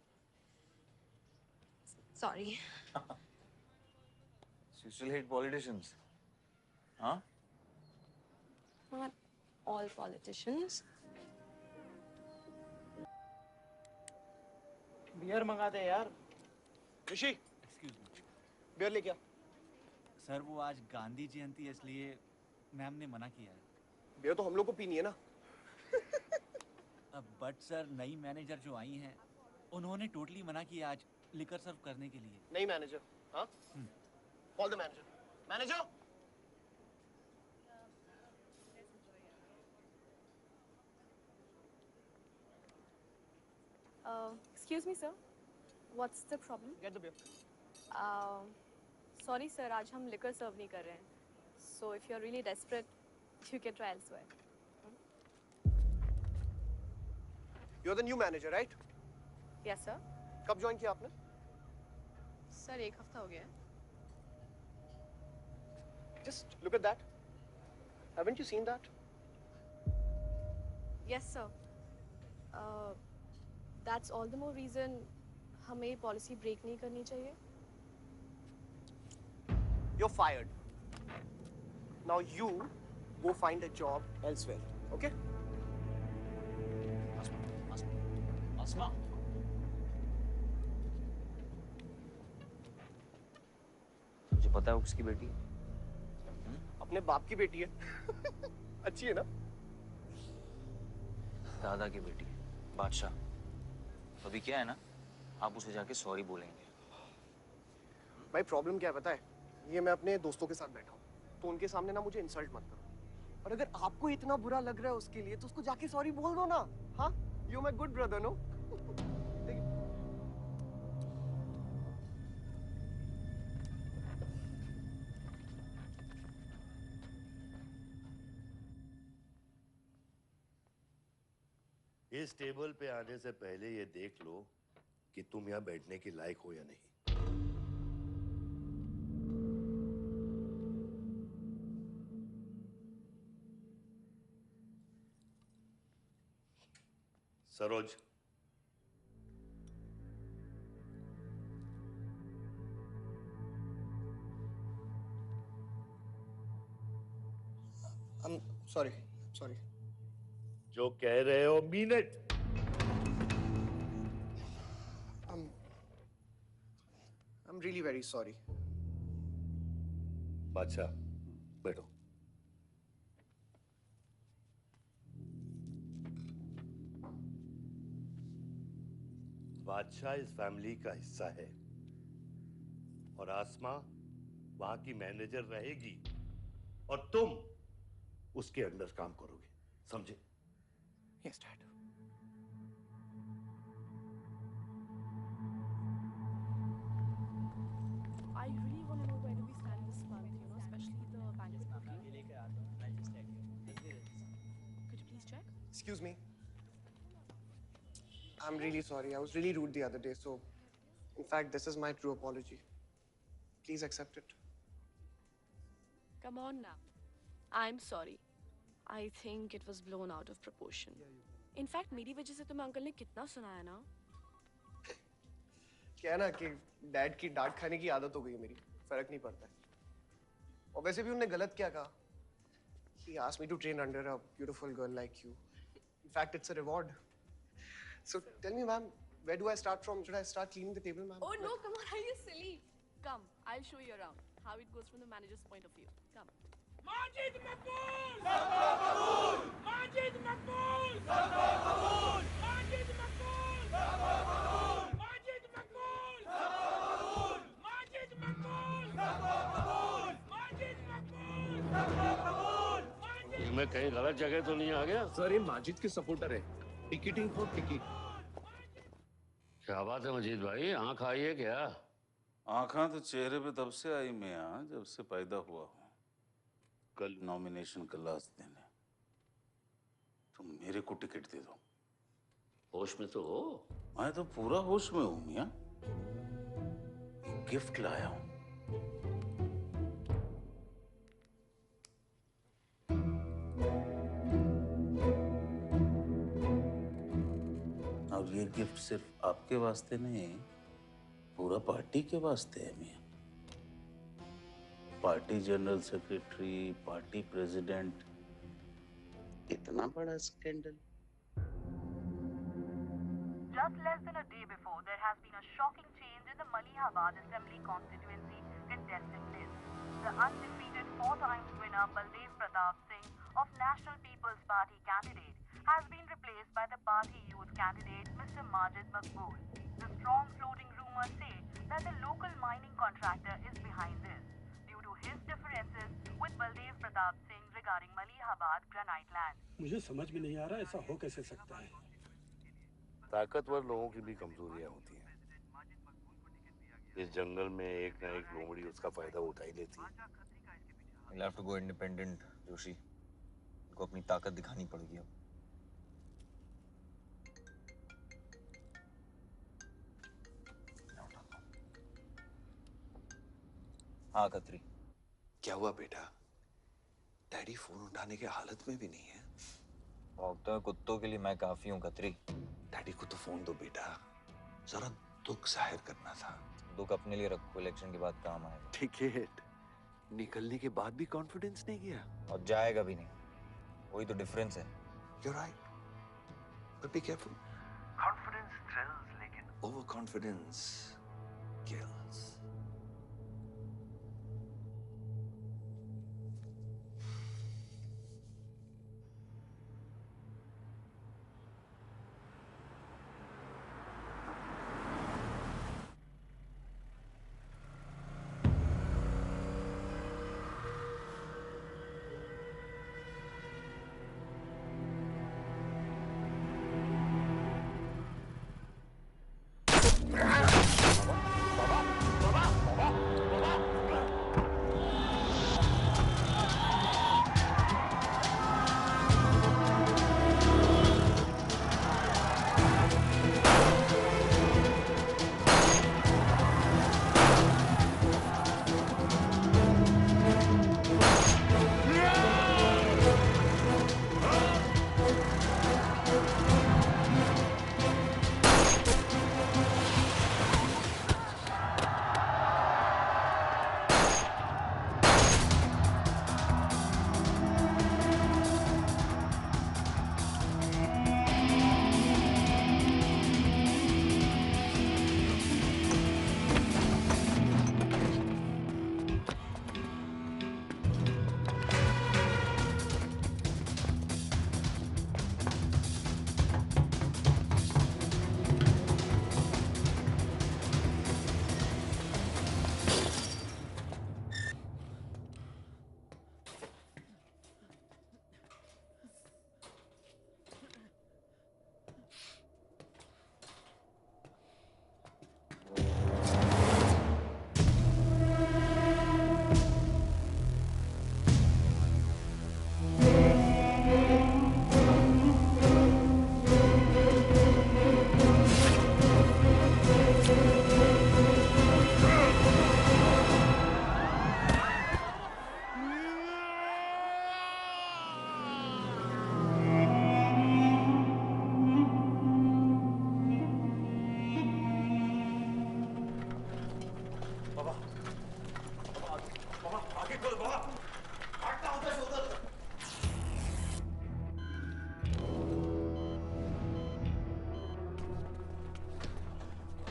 sorry. You still hate politicians, huh? Not all politicians. Beer मंगाते हैं यार। ऋषि, एक्सक्यूज मी, बियर लेके आ। सर वो आज गांधी जयंती है, इसलिए मैम ने मना किया है। बियर तो हम लोग को पीनी है ना। बट सर, नई मैनेजर जो आई हैं उन्होंने टोटली मना किया आज, लिकर सर्व करने के लिए। नहीं मैनेजर। हाँ? Call the manager. Manager. Excuse me, sir. What's the problem? Get the beer. Sorry, sir. आज हम liquor serve नहीं कर रहे हैं. So if you're really desperate, you can try elsewhere. You're the new manager, right? Yes, sir. कब join किया आपने? Sir, एक हफ्ता हो गया है. Just look at that. Haven't you seen that? Yes, sir. That's all the more reason हमें ये policy break नहीं करनी चाहिए. You're fired. Now you go find a job elsewhere. Okay? आसमा। मुझे पता है वो किसकी बेटी है। अपने बाप की बेटी है। अच्छी है ना? दादा की बेटी है, बादशाह। तो अभी क्या है ना, आप उसे जाके सॉरी बोलेंगे। भाई प्रॉब्लम क्या है पता है? ये मैं अपने दोस्तों के साथ बैठा हूँ, तो उनके सामने ना मुझे इंसल्ट मत करो। और अगर आपको इतना बुरा लग रहा है उसके लिए, तो उसको जाके सॉरी बोल दो ना। हाँ? You my good brother, no? इस टेबल पे आने से पहले ये देख लो कि तुम यहाँ बैठने के लायक हो या नहीं। सरोज, सॉरी। जो कह रहे हो mean it. I'm really very sorry. बादशाह, बैठो। बादशाह इस फैमिली का हिस्सा है और आसमा वहां की मैनेजर रहेगी और तुम उसके अंडर काम करोगे, समझे? Yes, Dad. I really want to know where do we stand this month, you know, especially the bank is booking. Could you please check? Excuse me. I'm really sorry. I was really rude the other day, so in fact, this is my true apology. Please accept it. Come on now. I'm sorry. I think it was blown out of proportion. In fact, मेरी वजह से तुम्हें uncle ने कितना सुनाया ना? क्या है ना कि डैड की डांट खाने की आदत हो गई है मेरी, फर्क नहीं पड़ता है। और वैसे भी उन्होंने गलत क्या कहा? He asked me to train under a beautiful girl like you. In fact, it's a reward. So tell me, ma'am, where do I start from? Should I start cleaning the table, ma'am? Oh no, come on, are you silly? Come, I'll show you around how it goes from the manager's point of view. Come. Majid Maqbool! Maqbool! Majid Maqbool! Maqbool! Majid Maqbool! Maqbool! Majid Maqbool! Maqbool! Majid Maqbool! Maqbool! Majid Maqbool! Maqbool! मैं कहीं गलत जगह तो नहीं आ गया? Sir ये माजिद के supporter है। Ticketing for ticket. क्या बात है मजीद भाई, आंख आई है क्या? आंखा तो चेहरे पे तब से आई मैं जब से पैदा हुआ हूँ। कल नॉमिनेशन का लास्ट दिन है, तुम मेरे को टिकट दे दो। होश में तो हो? मैं तो पूरा होश में हूँ मियाँ। गिफ्ट लाया हूँ। और ये गिफ्ट सिर्फ आपके वास्ते नहीं, पूरा पार्टी के वास्ते है मियाँ। Party general secretary, party president, इतना बड़ा scandal. Just less than a day before, there has been a shocking change in the Malihabad Assembly constituency contestant list. The undefeated 4 times winner Baldev Pratap Singh of National People's Party candidate has been replaced by the party youth candidate Mr. Majid Maqbool. The strong floating rumors say that the local mining contractor is behind this due to his differences with Baldev Pratap Singh regarding Malihabad granite land. मुझे समझ में नहीं आ रहा ऐसा हो कैसे सकता है। ताकतवर लोगों की भी कमजोरियां होती हैं। इस जंगल में एक ना एक लोमड़ी उसका फायदा उठा ही लेती है। You'll have to go independent, Joshi. उनको अपनी ताकत दिखानी पड़ेगी अब। हाँ खत्री। क्या हुआ बेटा? डैडी फोन उठाने के हालत में भी नहीं है। भौंकते हुए कुत्तों के लिए मैं काफी हूँ खत्री। डैडी को तो फोन दो बेटा, जरा दुख जाहिर करना था। दुख अपने लिए रखो, इलेक्शन के बाद काम आएगा। टिकट निकलने के बाद भी कॉन्फिडेंस नहीं गया और जाएगा भी नहीं, वही तो डिफरेंस है। You're right, but be careful. Confidence thrills, लेकिन overconfidence kills.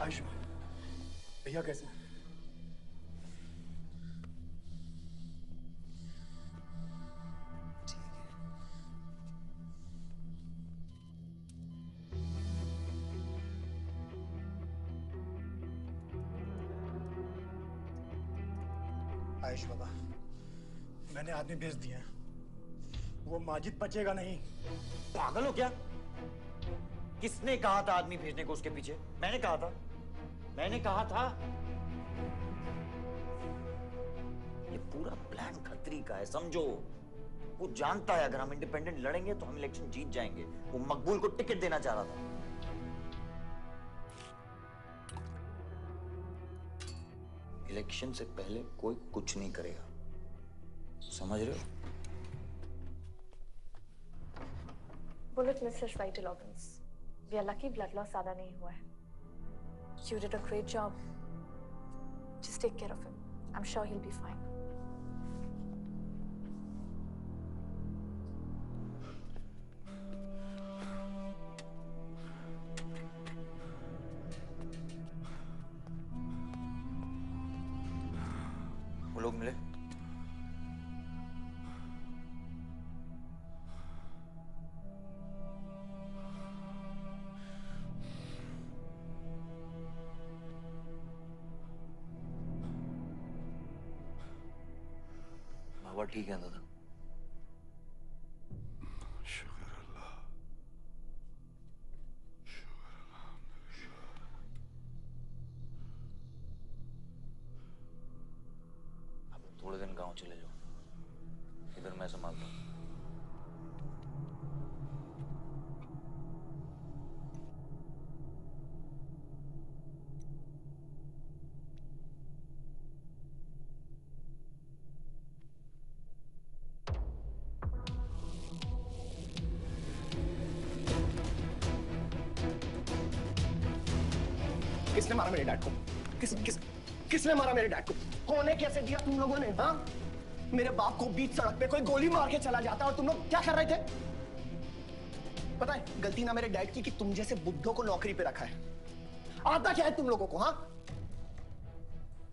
आयुष्मान, भैया कैसे हैं? आयुष बाबा, मैंने आदमी भेज दिए हैं। वो माजिद बचेगा नहीं। पागल हो क्या? किसने कहा था आदमी भेजने को उसके पीछे? मैंने कहा था। मैंने कहा था। ये पूरा प्लान खत्री का है, समझो। वो जानता है अगर हम इंडिपेंडेंट लड़ेंगे तो हम इलेक्शन जीत जाएंगे। वो मकबूल को टिकट देना चाह रहा था। इलेक्शन से पहले कोई कुछ नहीं करेगा, समझ रहे हो? Bullet missed his vital organs. We are lucky blood loss ज़्यादा नहीं हुआ है. You did a great job. Just take care of him. I'm sure he'll be fine. वो लोग मिले? हवा ठीक है दादा? थोड़े दिन गांव चले जाओ, इधर मैं संभालता हूँ। किसने मारा मेरे डैड को? किसने मारा मेरे डैड को? कौन है? कैसे दिया तुम लोगों ने? हाँ, मेरे बाप को बीच सड़क पे कोई गोली मार के चला जाता और तुम लोग क्या कर रहे थे? पता है गलती ना मेरे डैड की कि तुम जैसे बुड्ढों को नौकरी पे रखा है। आता क्या है तुम लोगों को? हाँ,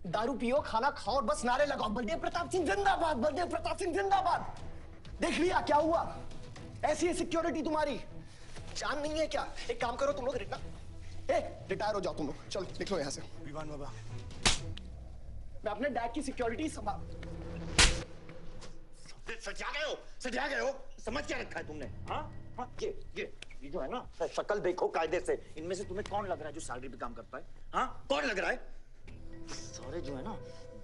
दारू पियो, खाना खाओ और बस नारे लगाओ, बलदेव प्रताप सिंह जिंदाबाद, बलदेव प्रताप सिंह जिंदाबाद। देख लिया क्या हुआ? ऐसी है सिक्योरिटी तुम्हारी? जान नहीं है क्या? एक काम करो तुम लोग, रिटायर हो जाओ तुम लोग, चलो निकलो यहाँ से। विवान बाबा, मैं अपने डैड की सिक्योरिटी संभाल। सजा गए हो, समझ क्या रखा है तुमने? हाँ हाँ, ये जो है ना, शक्ल देखो कायदे से। इनमें से तुम्हें कौन लग रहा है जो सैलरी पे काम करता है? हाँ, कौन लग रहा है? सारे जो है ना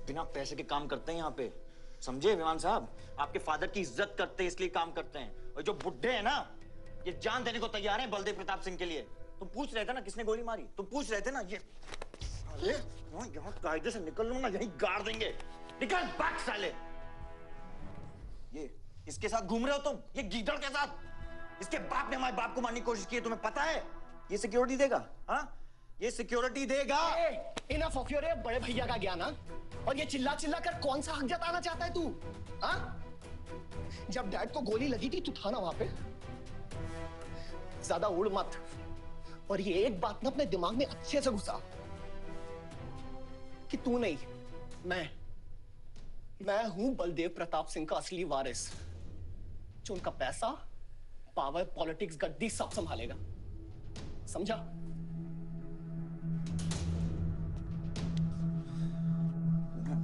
बिना पैसे के काम करते हैं यहाँ पे, समझे विमान साहब? आपके फादर की इज्जत करते हैं इसलिए काम करते हैं। और जो बुड्ढे हैं ना, ये जान देने को तैयार हैं बलदेव प्रताप सिंह के लिए। तुम पूछ रहे थे ना किसने गोली मारी? तुम पूछ रहे थे ना? ये साले यहाँ कायदे से निकल लो ना, यहीं गाड़ देंगे। निकल भाग साले। ये इसके साथ घूम रहे हो तुम, ये गीदड़ के साथ। इसके बाप ने हमारे बाप को मारने की कोशिश की है, तुम्हें पता है? ये सिक्योरिटी देगा? हाँ, ये सिक्योरिटी देगा। इनफ ऑफ योर बड़े भैया का ज्ञान। और ये चिल्ला चिल्ला कर कौन सा हक जताना चाहता है तू? हाँ, जब डैड को गोली लगी थी तू था ना वहां पे? ज्यादा उड़ मत। और ये एक बात ना अपने दिमाग में अच्छे से घुसा कि तू नहीं, मैं हूं बलदेव प्रताप सिंह का असली वारिस, जो उनका पैसा, पावर, पॉलिटिक्स, गद्दी सब संभालेगा। समझा?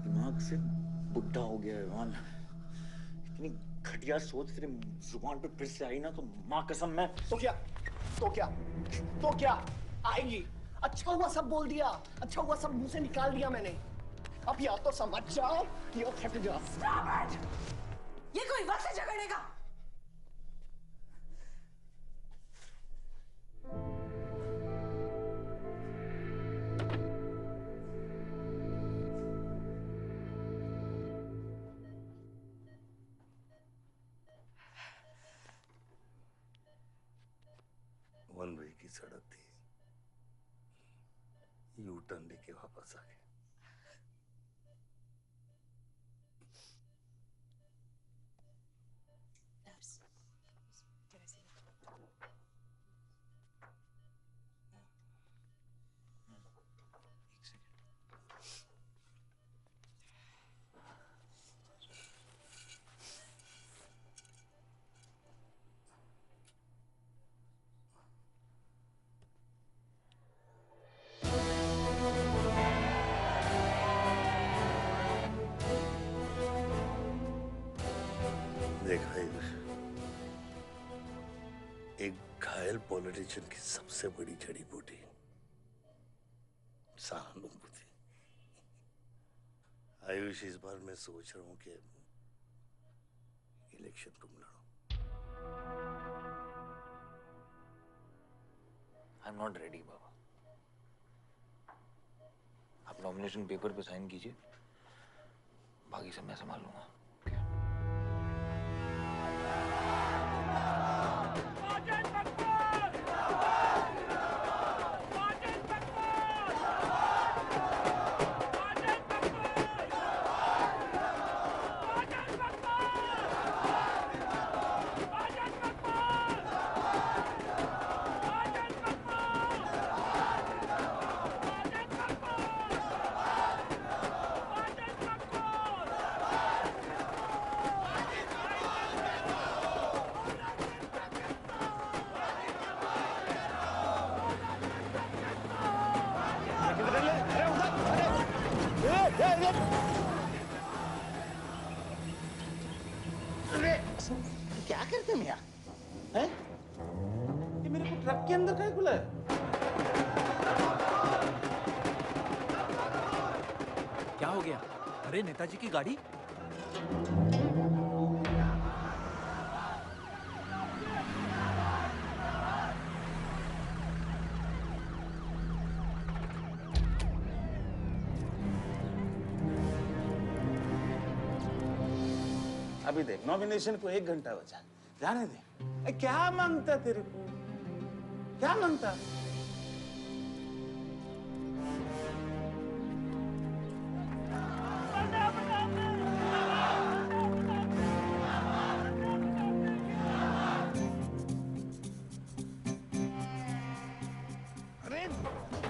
दिमाग से बुढ़ा हो गया है मान। इतनी घटिया सोच तेरे जुबान पे फिर से आई ना तो माँ कसम मैं तो क्या आएगी? अच्छा हुआ सब बोल दिया, अच्छा हुआ सब मुंह से निकाल दिया मैंने। अब या तो समझ जाओ या फट जाओ। ये कोई वक्त है झगड़ने का? वन वे की सड़क थी, यू टर्न लेके वापस आ गए। देखा एक घायल पॉलिटिशियन की सबसे बड़ी जड़ी बूटी सहानुभूति। आयुष, इस बार मैं सोच रहा हूं कि इलेक्शन तुम लड़ो। आई एम नॉट रेडी बाबा। आप नॉमिनेशन पेपर पे साइन कीजिए, बाकी सब मैं संभालूंगा। क्या करते मियाँ? हैं? ये मेरे को ट्रक के अंदर क्या बुलाया? क्या हो गया? अरे नेताजी की गाड़ी। अभी देख, नॉमिनेशन को 1 घंटा बचा, जाने दे। क्या मांगता तेरे को? क्या मांगता? अरे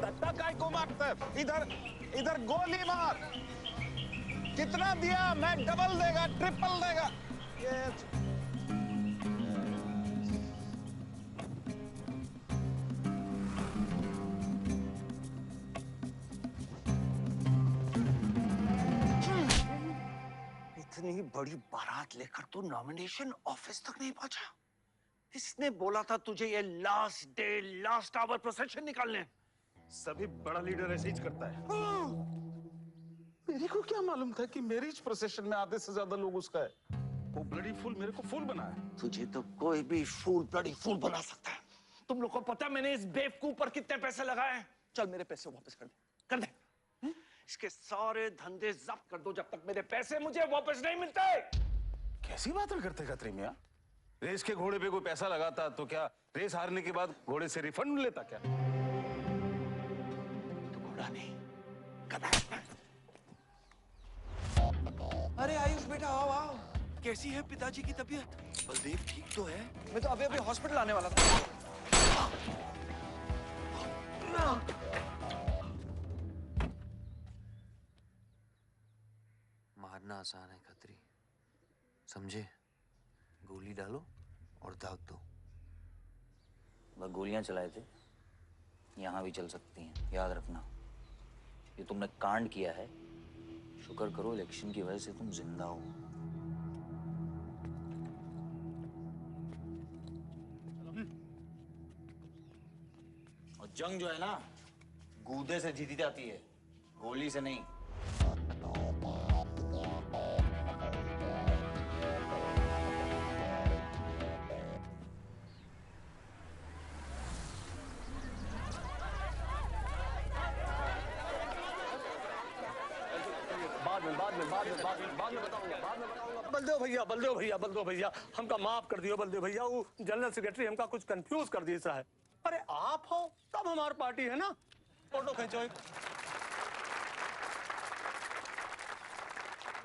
दत्ता काय को मारता है? इधर इधर गोली मार। कितना दिया? मैं डबल देगा, ट्रिपल देगा। ये इतनी बड़ी बारात लेकर तो नॉमिनेशन ऑफिस तक नहीं पहुंचा। इसने बोला था तुझे ये last day last hour procession निकालने। सभी बड़ा लीडर ऐसे ही करता है। मेरे को क्या मालूम था कि मैरिज प्रोसेशन में आधे से ज्यादा लोग उसका है। वो ब्लडी फूल मेरे को फूल बनाया। तुझे तो कोई भी फूल ब्लडी फूल बना सकता है। तुम लोग को पता है मैंने इस बेवकूफ पर कितने पैसे लगाए हैं? चल मेरे पैसे वापस कर दे, कर दे। इसके सारे धंधे जब्त कर दो जब तक मेरे पैसे मुझे वापस नहीं मिलते। कैसी बातें करते खतरे मियां? रेस के घोड़े पे कोई पैसा लगाता तो क्या रेस हारने के बाद घोड़े से रिफंड लेता क्या? तो घोड़ा नहीं, गधा। अरे आयुष बेटा आओ आओ। कैसी है पिताजी की तबीयत? बलदेव ठीक तो है? मैं तो अभी अभी हॉस्पिटल आने वाला था। मारना आसान है खत्री, समझे? गोली डालो और दाग दो। वह गोलियां चलाए थे, यहाँ भी चल सकती हैं, याद रखना। ये तुमने कांड किया है, शुक्र करो इलेक्शन की वजह से तुम जिंदा हो। और जंग जो है ना, गूदे से जीती जाती है, गोली से नहीं। बलदेव भैया हमका माफ कर दियो। बलदेव भैया वो जनरल सेक्रेटरी हमका कुछ कंफ्यूज कर दिया है। अरे आप हो तब हमारी पार्टी है ना। फोटो खींचो एक।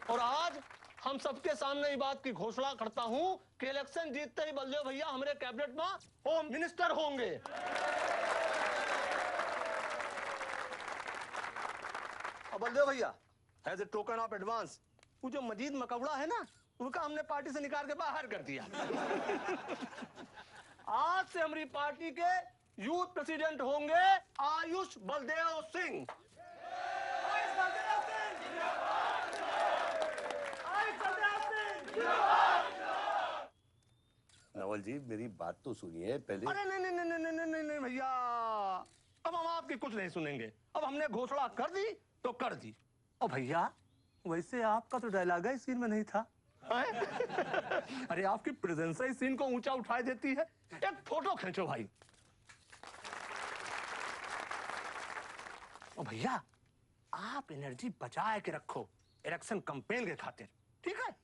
और आज हम सबके सामने ये बात की घोषणा करता हूं कि इलेक्शन जीतते ही बलदेव भैया हमारे कैबिनेट में होम मिनिस्टर होंगे। और बलदेव भैया as a token of advance वो जो मजीद मकबड़ा है ना, उसका हमने पार्टी से निकाल के बाहर कर दिया। आज से हमारी पार्टी के यूथ प्रेसिडेंट होंगे आयुष बलदेव सिंह। नवल जी मेरी बात तो सुनिए पहले। अरे नहीं भैया, अब हम आपकी कुछ नहीं सुनेंगे। अब हमने घोषणा कर दी तो कर दी। और भैया वैसे आपका तो डायलॉग ही सीन में नहीं था। अरे आपकी प्रेजेंस ही सीन को ऊंचा उठा देती है। एक फोटो खींचो भाई। और भैया आप एनर्जी बचाए के रखो इलेक्शन कैंपेन के खातिर, ठीक है?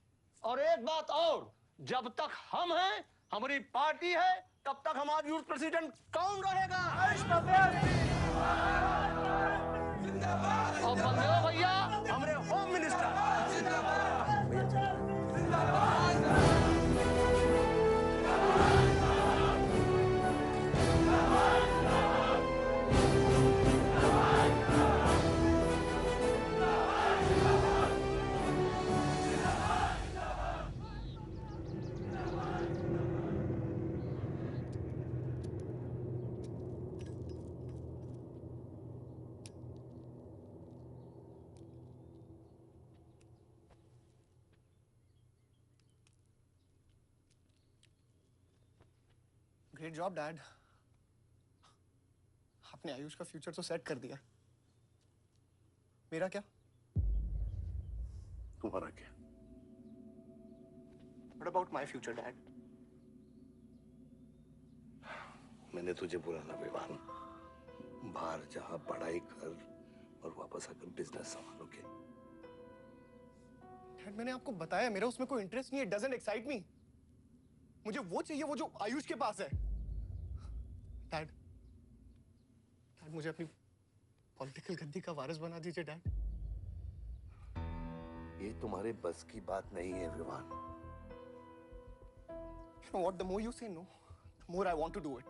और एक बात और, जब तक हम हैं, हमारी पार्टी है, तब तक हमारा यूथ प्रेसिडेंट कौन रहेगा? और बलदेव भैया हमारे home minister. Great job dad. आपने आयुष का फ्यूचर तो सेट कर दिया, मेरा क्या? तुम्हारा क्या? What about my future, Dad? मैंने तुझे बोला ना विवान, बाहर जहां पढ़ाई कर और वापस आकर बिजनेस संभालोगे। डैड मैंने आपको बताया मेरा उसमें कोई इंटरेस्ट नहीं है, डजंट एक्साइट मी। मुझे वो चाहिए वो जो आयुष के पास है। डैड मुझे अपनी पॉलिटिकल गद्दी का वारिस बना दीजिए डैड। ये तुम्हारे बस की बात नहीं है Vivaan. You know what? The more you say no, the more I want to do it.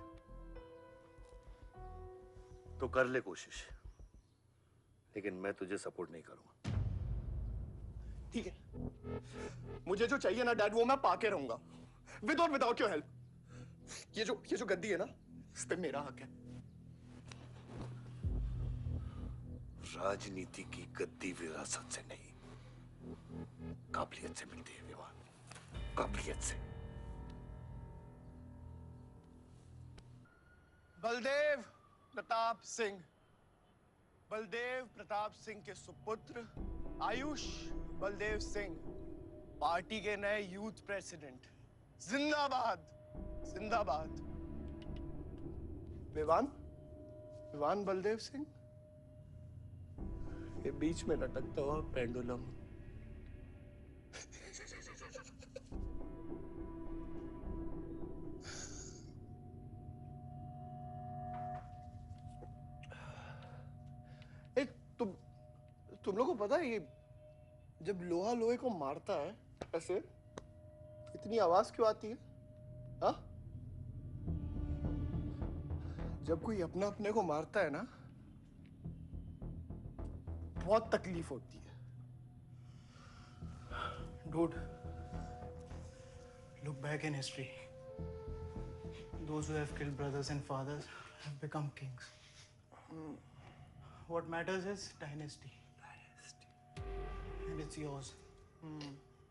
तो कर ले कोशिश, लेकिन मैं तुझे सपोर्ट नहीं करूंगा। ठीक है, मुझे जो चाहिए ना डैड वो मैं पाके रहूंगा, विद और विदाउट योर हेल्प। ये जो गद्दी है ना, इस पे मेरा हक है। राजनीति की गद्दी विरासत से नहीं, काबिलियत से मिलती है विवान, काबिलियत से। बलदेव प्रताप सिंह, बलदेव प्रताप सिंह के सुपुत्र आयुष बलदेव सिंह, पार्टी के नए यूथ प्रेसिडेंट। जिंदाबाद जिंदाबाद। विवान बलदेव सिंह, ये बीच में लटकता हुआ पेंडुलम। तुम लोगों को पता है ये जब लोहा लोहे को मारता है ऐसे, इतनी आवाज क्यों आती है? हाँ? जब कोई अपना अपने को मारता है ना, बहुत तकलीफ होती है। Dude, look back in history. Those who have killed brothers and fathers have become kings. What matters is dynasty. And it's yours.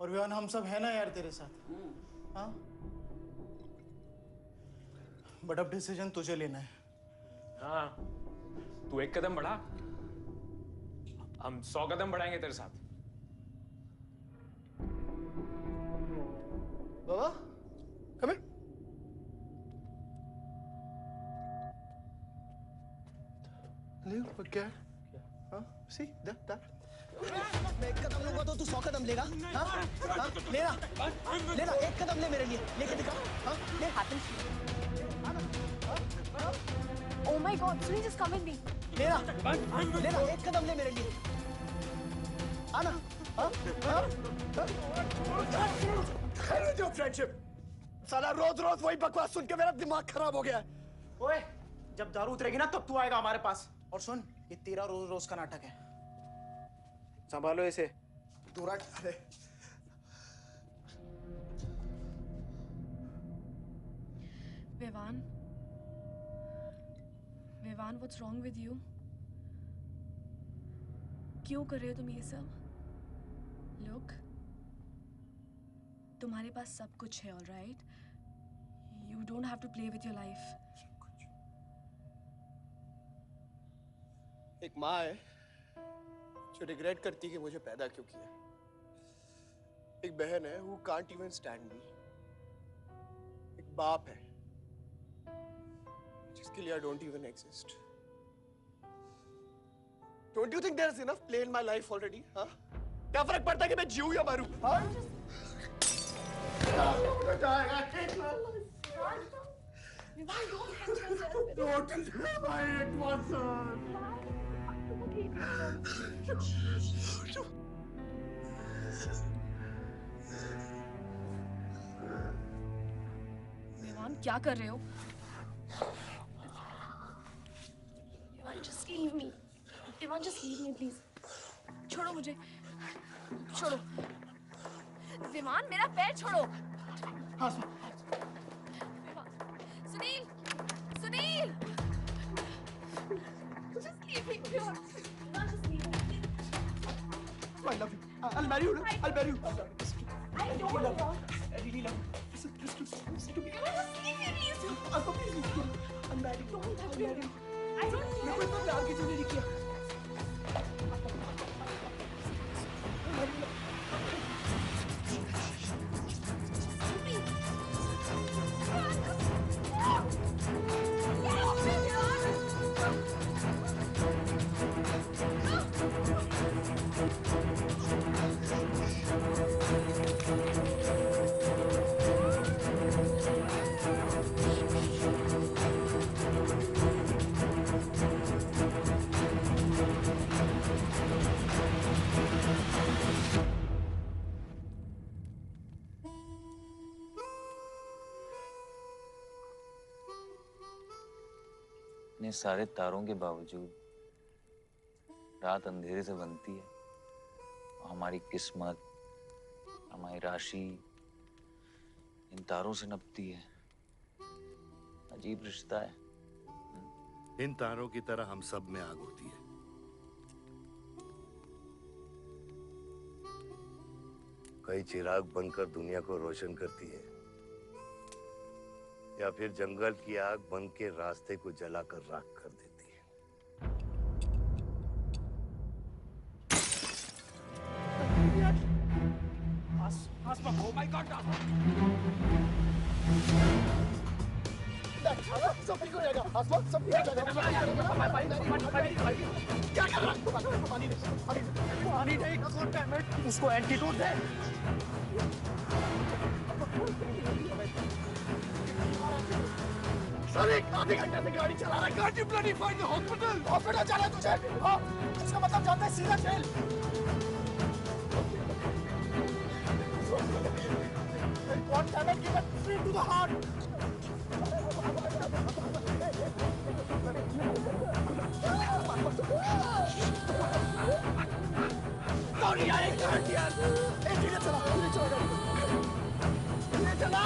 और विवान हम सब है ना यार तेरे साथ, हाँ? बट अब डिसीजन तुझे लेना है। हाँ, तू एक कदम बढ़ा, हम 100 कदम बढ़ाएंगे तेरे साथ। बाबा, come here. ले, क्या है? हाँ, see, that. मैं एक कदम लूंगा तो तू 100 कदम लेगा? हाँ? हाँ? लेना, एक कदम ले मेरे लिए, लेके दिखा। हाँ? ले। Oh my God, Sunil, just come with me. लेना, एक कदम ले मेरे लिए। आना, हाँ? जो फ्रेंडशिप, साला रोज वही बकवास सुन के मेरा दिमाग खराब हो गया है। ओए, जब दारू उतरेगी ना तब तू आएगा हमारे पास। और सुन, ये तेरा रोज का नाटक है, संभालो इसे। दूर हट। अरे Vivaan, what's wrong with you? क्यों कर रहे हो तुम ये सब? Look, तुम्हारे पास सब कुछ है, all right? You don't have to play with your life. एक माँ है जो रिग्रेट करती कि मुझे पैदा क्यों किया। एक बहन है who can't even stand me. एक बाप है जिसके लिए I don't even exist. Don't you think there is enough play in my life already? हाँ? क्या फर्क पड़ता है कि मैं जीऊँ या मरूँ? हाँ? विवान, क्या कर रहे हो? Just leave me. Vivan, just leave me, please. छोड़ो मुझे, छोड़ो। विमान, मेरा पैर छोड़ो। हाँ, Sunil, Sunil, just leave me, Vivan. Just leave me. I love you. I'll marry you. I'll marry you. I don't love you. I really love you. Listen. इतने सारे तारों के बावजूद रात अंधेरे से बनती है। हमारी किस्मत, हमारी राशि इन तारों से नपती है। अजीब रिश्ता है। इन तारों की तरह हम सब में आग होती है। कई चिराग बनकर दुनिया को रोशन करती है, या फिर जंगल की आग बन के रास्ते को जलाकर राख कर देती है। Oh my God! सब ठीक हो जाएगा। आसमान सब ठीक हो जाएगा। क्या कर रहा है? पानी नहीं। उसको एंटीडोट दे। सर एक आधे घंटे से गाड़ी चला रहा है। Can't you bloody find the hospital? Hospital जाना है तुझे? हाँ, इसका मतलब जानता है सीधा jail. One tablet given straight to the heart. Sorry, I can't hear. Hey, धीरे चला गाड़ी। धीरे चला।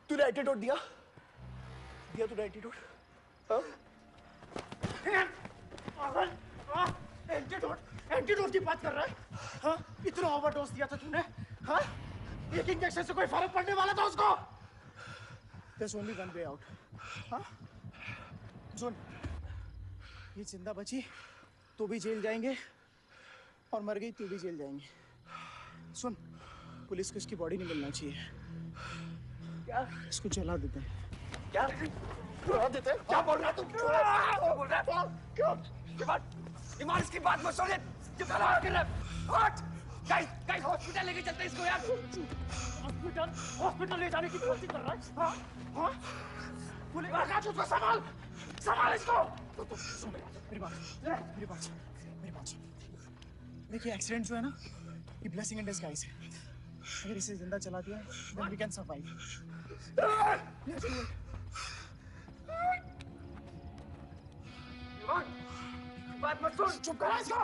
तूने एंटीडोट दिया तूने एंटीडोट? हाँ? एंटीडोट की बात कर रहा है? हाँ? इतना ओवरडोज दिया था तूने? हाँ? एक इंजेक्शन से कोई फर्क पड़ने वाला था उसको? There's only one way out. हाँ? सुन, ये जिंदा बची तो भी जेल जाएंगे और मर गई तो भी जेल जाएंगे। सुन, पुलिस को इसकी बॉडी नहीं मिलना चाहिए। क्या? इसको जला देते हैं। क्या? जला देते हैं? क्या बोल रहा है तू? क्या बोल रहा है? क्यों? ईमान इसकी बात मत सुनिए। चुप कर रहा है। हट! गाइस हॉस्पिटल लेके चलते हैं इसको यार। हॉस्पिटल ले जाने की कोशिश कर रहा है? हाँ? हाँ? पुलिस का उसको संभाल इसको। सुन मेरी बात। देखिए एक्सीडेंट जो है ना, ये ब्लेसिंग इन डिस्गाइज है। अगर इसे जिंदा चला दिया, then we can survive. बात मत सुन। चुप करा इसको।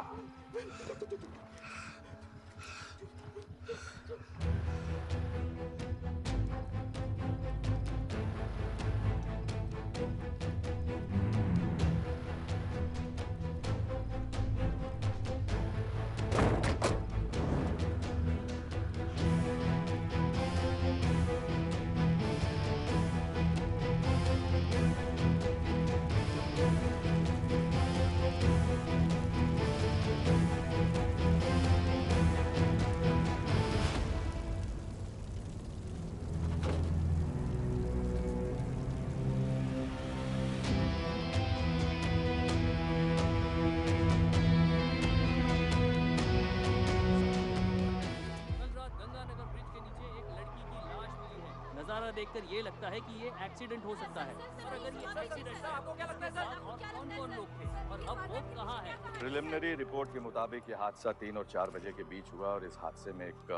नजारा देखकर ये लगता है कि ये एक्सीडेंट हो सकता है। और अगर ये एक्सीडेंट था, आपको क्या लगता है सर? और कौन-कौन लोग थे और अब वो कहाँ है? प्रिलिमिनरी रिपोर्ट के मुताबिक ये हादसा 3 और 4 बजे के बीच हुआ और इस हादसे में एक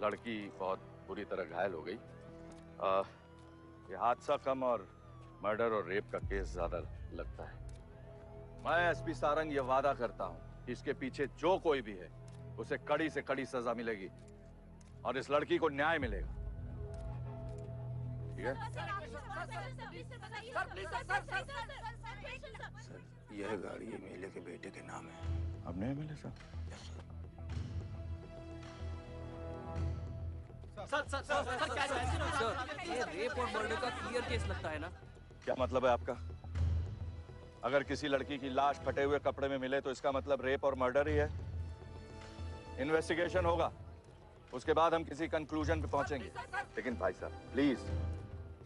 लड़की बहुत बुरी तरह घायल हो गई। ये हादसा कम और मर्डर और रेप का केस ज्यादा लगता है। मैं एसपी सारंग ये वादा करता हूं कि इसके पीछे जो कोई भी है उसे कड़ी से कड़ी सजा मिलेगी और इस लड़की को न्याय मिलेगा। ठीक है? सर, यह गाड़ी एमएलए के बेटे के नाम है। अब नहीं एमएलए साहब? सर, ये रेप और मर्डर का क्लियर केस लगता है ना? क्या मतलब है आपका? अगर किसी लड़की की लाश फटे हुए कपड़े में मिले तो इसका मतलब रेप और मर्डर ही है। इन्वेस्टिगेशन होगा, उसके बाद हम किसी कंक्लूजन पे पहुंचेंगे। लेकिन भाई साहब प्लीज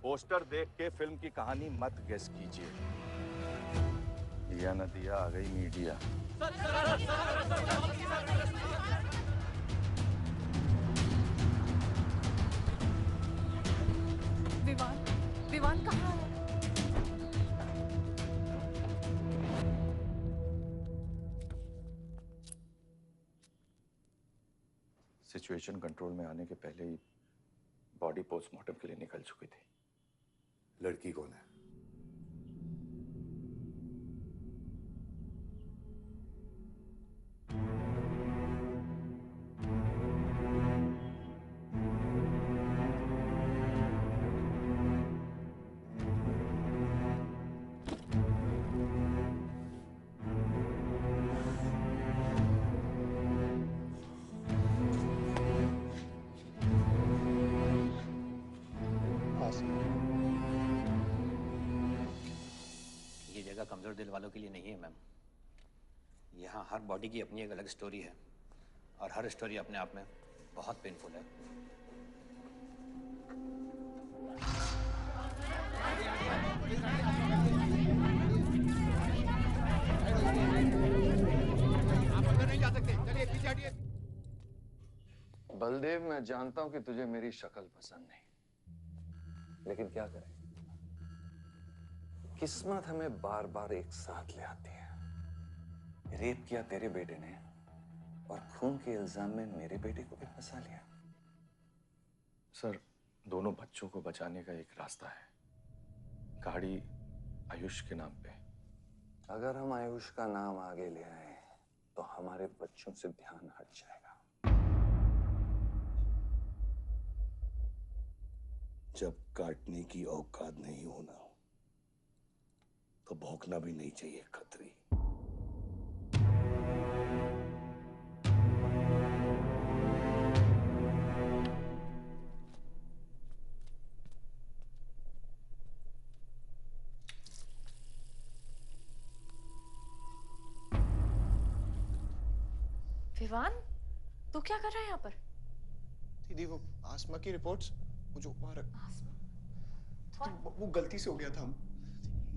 पोस्टर देख के फिल्म की कहानी मत गेस कीजिए। दिया न दिया, आ गई मीडिया। विवान, विवान कहाँ है? सिचुएशन कंट्रोल में आने के पहले ही बॉडी पोस्टमार्टम के लिए निकल चुकी थी। लड़की कौन है? ये जगह कमजोर दिल वालों के लिए नहीं है मैम। यहाँ हर बॉडी की अपनी एक अलग स्टोरी है और हर स्टोरी अपने आप में बहुत पेनफुल है। आप अंदर नहीं जा सकते, चलिए पीछे हटिए। बलदेव, मैं जानता हूं कि तुझे मेरी शक्ल पसंद नहीं, लेकिन क्या करें, किस्मत हमें बार बार एक साथ ले आती है। रेप किया तेरे बेटे ने और खून के इल्जाम में मेरे बेटे को भी फंसा लिया। सर, दोनों बच्चों को बचाने का एक रास्ता है। गाड़ी आयुष के नाम पे। अगर हम आयुष का नाम आगे ले आए तो हमारे बच्चों से ध्यान हट जाएगा। जब काटने की औकात नहीं होना तो भौंकना भी नहीं चाहिए खतरी। विवान, तू क्या कर रहा है यहाँ पर? दीदी वो आसमा की रिपोर्ट्स, वो जो वो गलती से हो गया था।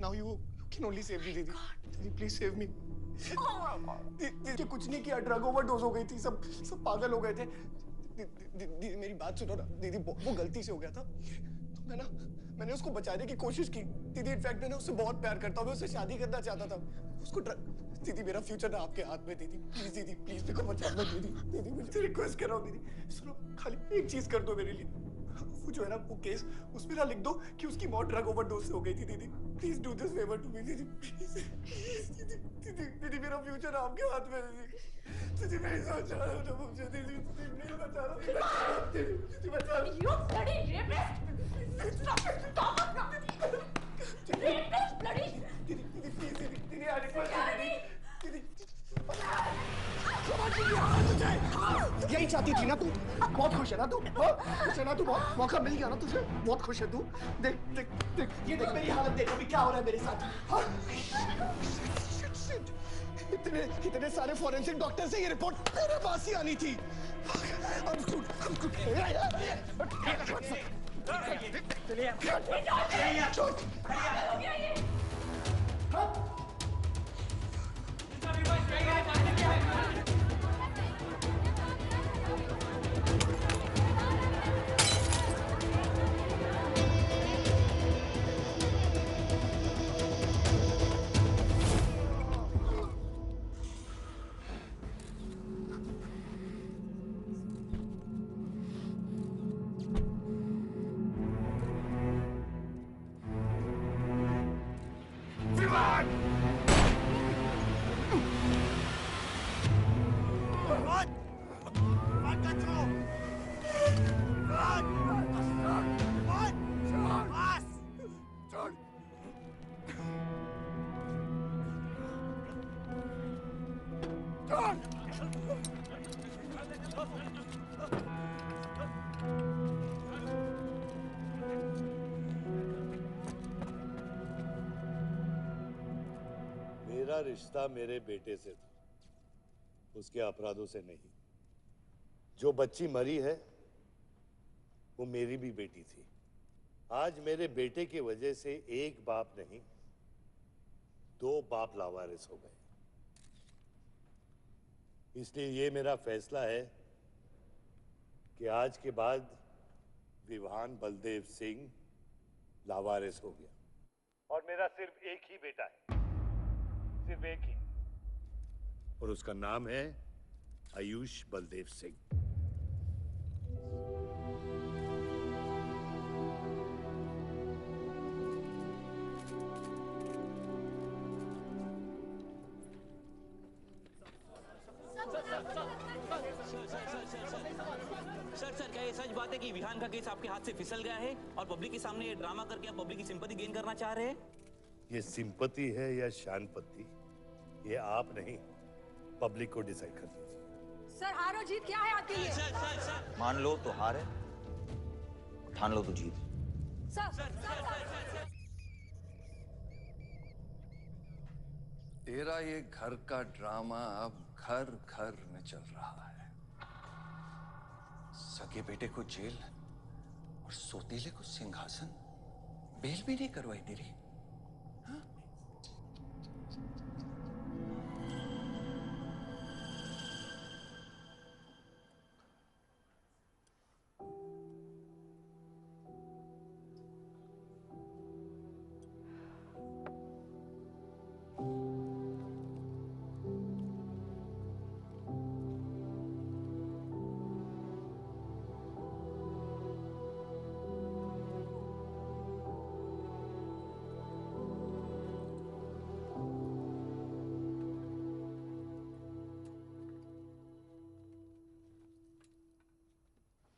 Now you can only save me, दीदी। दीदी प्लीज सेव मी। दीदी कुछ नहीं किया, ड्रग ओवरडोज हो गई थी, सब पागल हो गए थे। दीदी मेरी बात सुनो ना, दीदी वो गलती से हो गया था। तो मैंने उसको बचाने की कोशिश की। दीदी इनफैक्ट मैं उससे बहुत प्यार करता हूँ, मैं उससे शादी करना चाहता था। उसको दीदी मेरा फ्यूचर ना आपके हाथ में। दीदी प्लीज मेरे को बचा लो। दीदी मुझे रिक्वेस्ट कर रहा हूँ दीदी, सुनो खाली एक चीज कर दो मेरे लिए। वो जो है ना वो केस, उसमें ना लिख दो कि उसकी मौत ड्रग ओवरडोज से हो गई थी। दीदी please do this favour to me. दीदी दीदी मेरा फ्यूचर आपके हाथ में। दीदी मेरी सोच रहा हूँ ना मुझे। दीदी प्लीज बचा लो। दीदी बचा लो। You bloody rapist! Stop it! Stop it! Rapist, bloody! दीदी प्लीज दीदी आई रिक्वेस्ट दीदी। यही चाहती थी ना तू? बहुत खुश है ना तू? खुश है ना तू? बहुत मौका मिल गया ना तुझे? बहुत खुश है तू? देख देख देख, ये देख मेरी हालत, देख अभी क्या हो रहा है मेरे साथ। इतने सारे फॉरेंसिक डॉक्टर से ये रिपोर्ट तेरे पास ही आनी थी। मेरा रिश्ता मेरे बेटे से था, उसके अपराधों से नहीं। जो बच्ची मरी है वो मेरी भी बेटी थी। आज मेरे बेटे की वजह से एक बाप नहीं, दो बाप लावारिस हो गए। इसलिए ये मेरा फैसला है कि आज के बाद विवान बलदेव सिंह लावारिस हो गया और मेरा सिर्फ एक ही बेटा है, सिर्फ एक ही, और उसका नाम है आयुष बलदेव सिंह। सर क्या ये सच बात है कि विहान का केस आपके हाथ से फिसल गया है और पब्लिक के सामने ये ड्रामा करके आप पब्लिक की सिंपैथी गेन करना चाह रहे हैं? ये सिंपैथी है या शानपत्ती, ये आप नहीं, पब्लिक को डिसाइड कर दीजिए। सर हार और जीत क्या है आपके लिए? मान लो तो हार है, ठान लो तो जीत। तेरा ये घर का ड्रामा अब घर घर में चल रहा है। सगे बेटे को जेल और सोतीले को सिंहासन, बेल भी नहीं करवाई तेरी।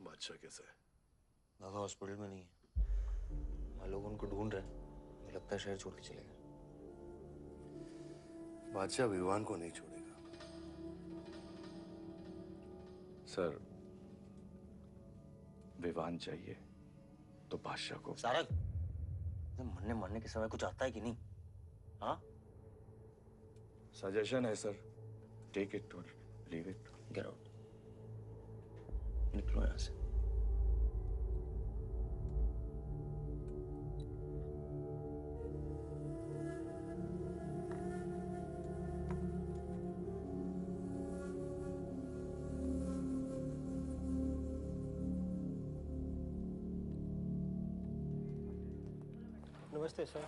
बादशाह कैसा है? बाबा हॉस्पिटल में नहीं है, वहाँ लोग उनको ढूंढ रहे हैं। मुझे लगता है शहर छोड़ के चले गए। बादशाह विवान को नहीं छोड़ेगा। सर, विवान चाहिए तो बादशाह को। सारंग, मरने के समय कुछ आता है कि नहीं? हाँ? सजेशन है सर, टेक इट और लीव इट। गेट आउट, निकलो यहाँ से। नमस्ते सर।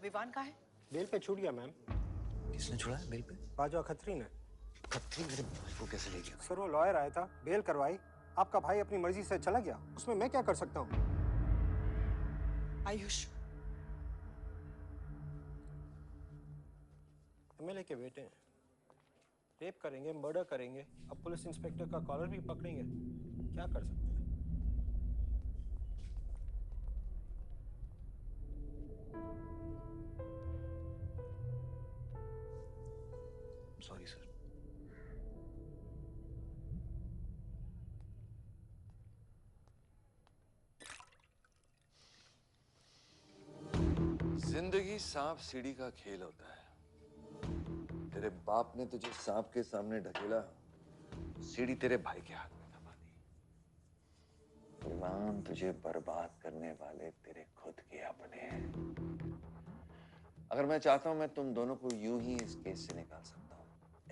विवान कहाँ है? बेल पे छूट गया मैम। किसने छुड़ा है बेल पे? बाजवा खत्री ने। खत्री मेरे भाई को कैसे ले गया? सर वो लॉयर आया था, बेल करवाई, आपका भाई अपनी मर्जी से चला गया, उसमें मैं क्या कर सकता हूँ? आयुष एमएलए के बेटे हैं, रेप करेंगे, मर्डर करेंगे, अब पुलिस इंस्पेक्टर का कॉलर भी पकड़ेंगे, क्या कर सकते हैं? Sorry sir. जिंदगी सांप सीढ़ी का खेल होता है। तेरे बाप ने तुझे सांप के सामने ढकेला, सीढ़ी तेरे भाई के हाथ में दबा दी। विवान तुझे बर्बाद करने वाले तेरे खुद के अपने हैं। अगर मैं चाहता हूं मैं तुम दोनों को यूं ही इस केस से निकाल सकता हूं,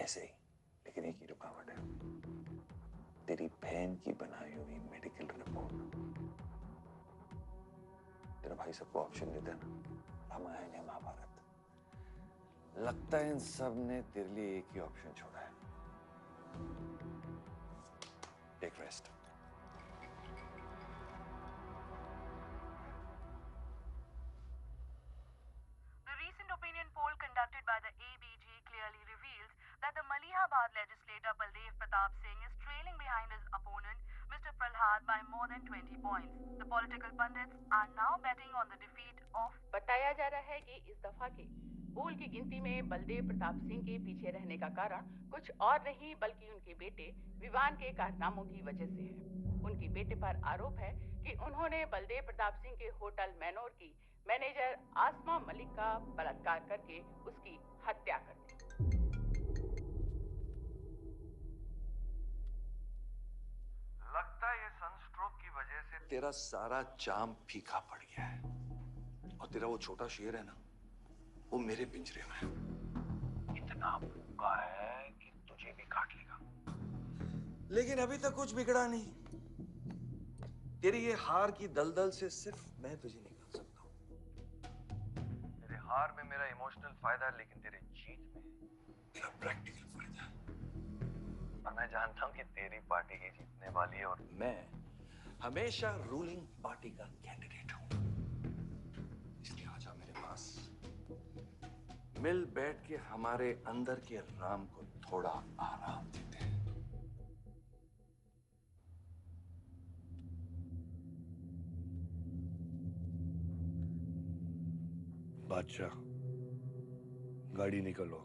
ऐसे ही, लेकिन एक ही रुकावट है, तेरी बहन की बनाई हुई मेडिकल रिपोर्ट। तेरा भाई सबको ऑप्शन देता है ना, रामायण या महाभारत। लगता है इन सब ने तेरे लिए एक ही ऑप्शन छोड़ा है, take rest. The recent opinion poll conducted by the ABG clearly reveals that the Malihabad legislator Baldev Pratap Singh is trailing behind his opponent, Mr. Mr. Prahlad by more than 20 points. The political pundits are now betting on the defeat of. बताया जा रहा है कि इस दफा के पोल की गिनती में बलदेव प्रताप सिंह के पीछे रहने का कारण कुछ और नहीं बल्कि उनके बेटे विवान के कारनामों की वजह से है। उनके बेटे पर आरोप है कि उन्होंने बलदेव प्रताप सिंह के होटल मैनोर की मैनेजर आसमा मलिक का बलात्कार करके उसकी हत्या कर दी। लगता है ये सनस्ट्रोक की वजह से तेरा सारा चाम फीका पड़ गया है और तेरा वो छोटा शेर है ना, वो मेरे पिंजरे में है। इतना भूखा है कि तुझे भी काट लेगा। लेकिन अभी तक कुछ बिगड़ा नहीं। तेरी ये हार की दलदल से सिर्फ मैं तुझे निकाल सकता हूँ। तेरे हार में मेरा इमोशनल फायदा है, लेकिन तेरे जीत में मेरा प्रैक्टिकल फायदा है। और मैं जानता हूँ कि तेरी पार्टी ही जीतने वाली है और मैं हमेशा रूलिंग पार्टी का कैंडिडेट हूँ। इसलिए आजा मेरे पास, मिल बैठ के हमारे अंदर के राम को थोड़ा आराम देते हैं। बादशाह, गाड़ी निकलो।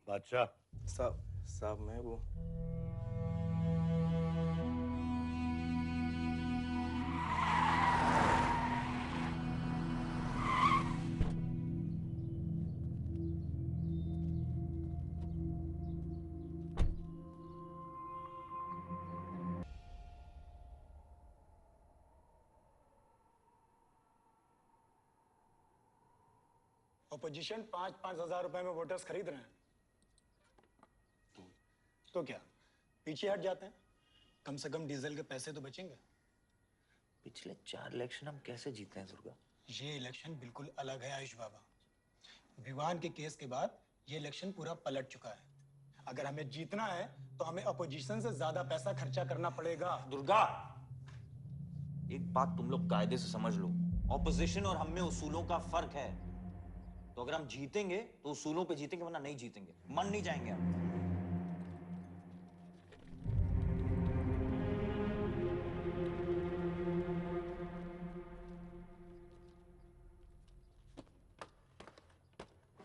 बादशाह साहब मैं वो अपोजिशन 5-5 हजार रुपए में वोटर्स खरीद रहे हैं, तो क्या पीछे हट जाते हैं? कम से कम डीजल के पैसे तो बचेंगे। पिछले 4 इलेक्शन हम कैसे जीते हैं दुर्गा? ये इलेक्शन बिल्कुल अलग है आयुष बाबा। विवान के केस के बाद ये इलेक्शन पूरा पलट चुका है। अगर हमें जीतना है तो हमें अपोजिशन से ज्यादा पैसा खर्चा करना पड़ेगा। दुर्गा, एक बात तुम लोग कायदे से समझ लो, ऑपोजिशन और हम में उसूलों का फर्क है। तो अगर हम जीतेंगे तो उसूलों पे जीतेंगे, वरना नहीं जीतेंगे, मन नहीं जाएंगे हम।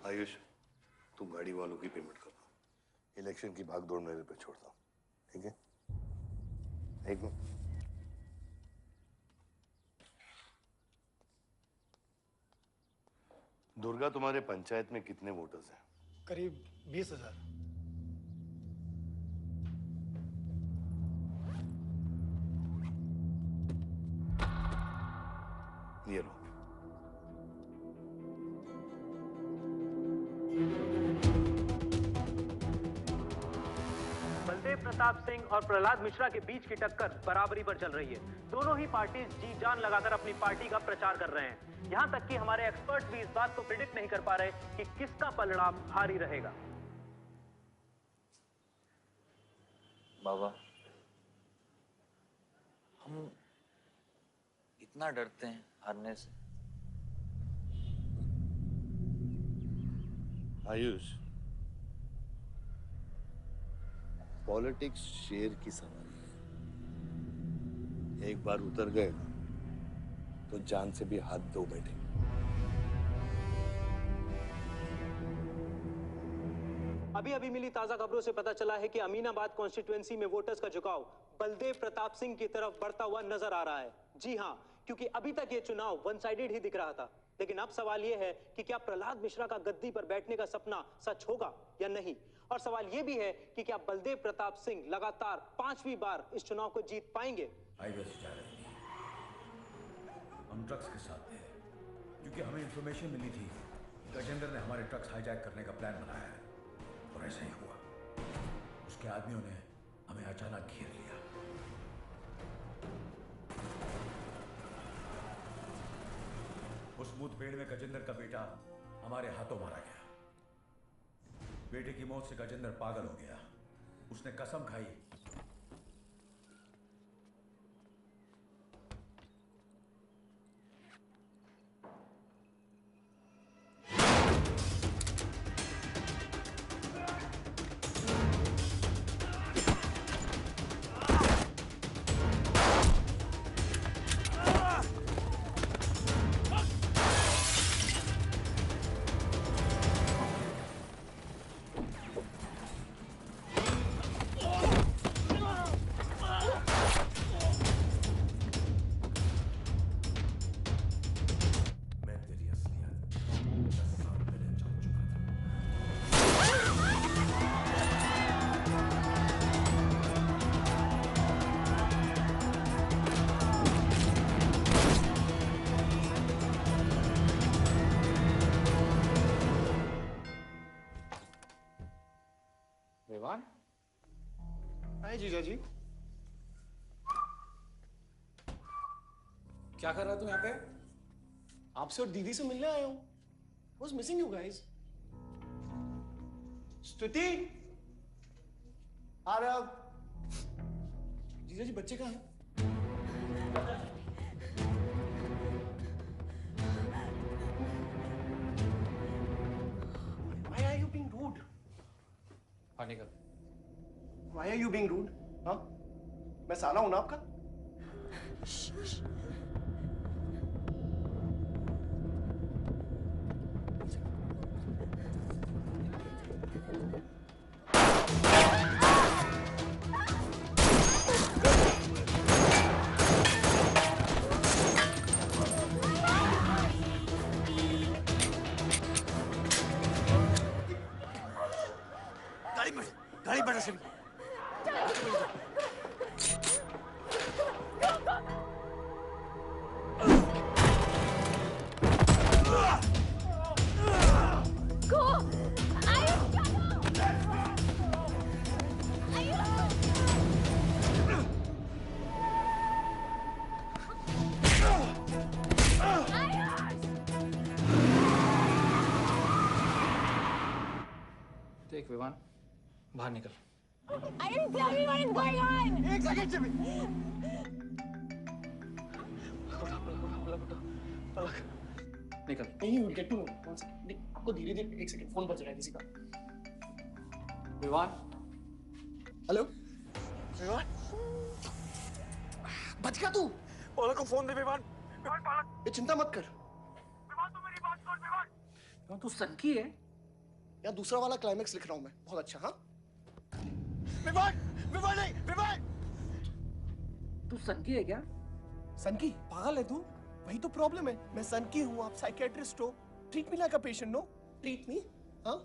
आयुष, तुम गाड़ी वालों की पेमेंट कर दो। इलेक्शन की भागदौड़ मेरे पे छोड़ दो, ठीक है? एक मिनट। दुर्गा, तुम्हारे पंचायत में कितने वोटर्स हैं? करीब 20,000। ये लो। बलदेव प्रताप सिंह और प्रहलाद मिश्रा के बीच की टक्कर बराबरी पर चल रही है। दोनों ही पार्टी जी जान लगाकर अपनी पार्टी का प्रचार कर रहे हैं। यहां तक कि हमारे एक्सपर्ट भी इस बात को प्रिडिक्ट नहीं कर पा रहे कि किसका पलड़ा भारी रहेगा। बाबा, हम इतना डरते हैं हारने से। आयुष, पॉलिटिक्स शेर की सवारी है। एक बार उतर गए तो जान से भी हाथ धो बैठे। अभी अभी मिली ताजा खबरों से पता चला है कि अमीनाबाद कॉन्स्टिट्यूएंसी में वोटर्स का झुकाव बलदेव प्रताप सिंह की तरफ बढ़ता हुआ नजर आ रहा है। जी हां, क्योंकि अभी तक ये चुनाव वन साइडेड ही दिख रहा था। लेकिन अब सवाल यह है कि क्या प्रहलाद मिश्रा का गद्दी पर बैठने का सपना सच होगा या नहीं। और सवाल यह भी है कि क्या बलदेव प्रताप सिंह लगातार 5वीं बार इस चुनाव को जीत पाएंगे। हाईवे से जा रहे थे, हम ट्रक्स के साथ थे, क्योंकि हमें इंफॉर्मेशन मिली थी गजेंद्र ने हमारे ट्रक्स हाईजैक करने का प्लान बनाया है। और ऐसा ही हुआ। उसके आदमियों ने हमें अचानक घेर लिया। उस मुठभेड़ में गजेंद्र का बेटा हमारे हाथों मारा गया। बेटे की मौत से गजेंद्र पागल हो गया। उसने कसम खाई विवान। हाय जीजा जी। क्या कर रहा तू यहाँ पे? आपसे और दीदी से मिलने आया हूँ। Was missing you guys. स्तुति, आ रहा। जीजा जी बच्चे कहाँ हैं? Why are you being rude? निकल। Why are you being rude? हाँ? मैं साला हूं ना आपका? गाड़ी बढ़ रही। देख विवान, बाहर निकल। I didn't tell me what is going on. एक सेकंड से भी। निकल। नहीं, you will get to know. One second. आपको धीरे-धीरे एक सेकंड फोन बज रहा है किसी का। विवान। हेलो। विवान। बच गया तू? पालक को फोन दे विवान। विवान पालक। ये चिंता मत कर। विवान तू मेरी बात सुन विवान। तू सनकी है? या दूसरा वाला क्लाइमेक्स लिख रहा हूं मैं। बहुत अच्छा, हाँ? विवान, विवान नहीं, विवान। तू सनकी है क्या? सनकी? पागल है तू? वही तो प्रॉब्लम है। मैं सनकी हूँ, आप साइकियाट्रिस्ट हो। Treat me like a patient, no? Treat me, हाँ?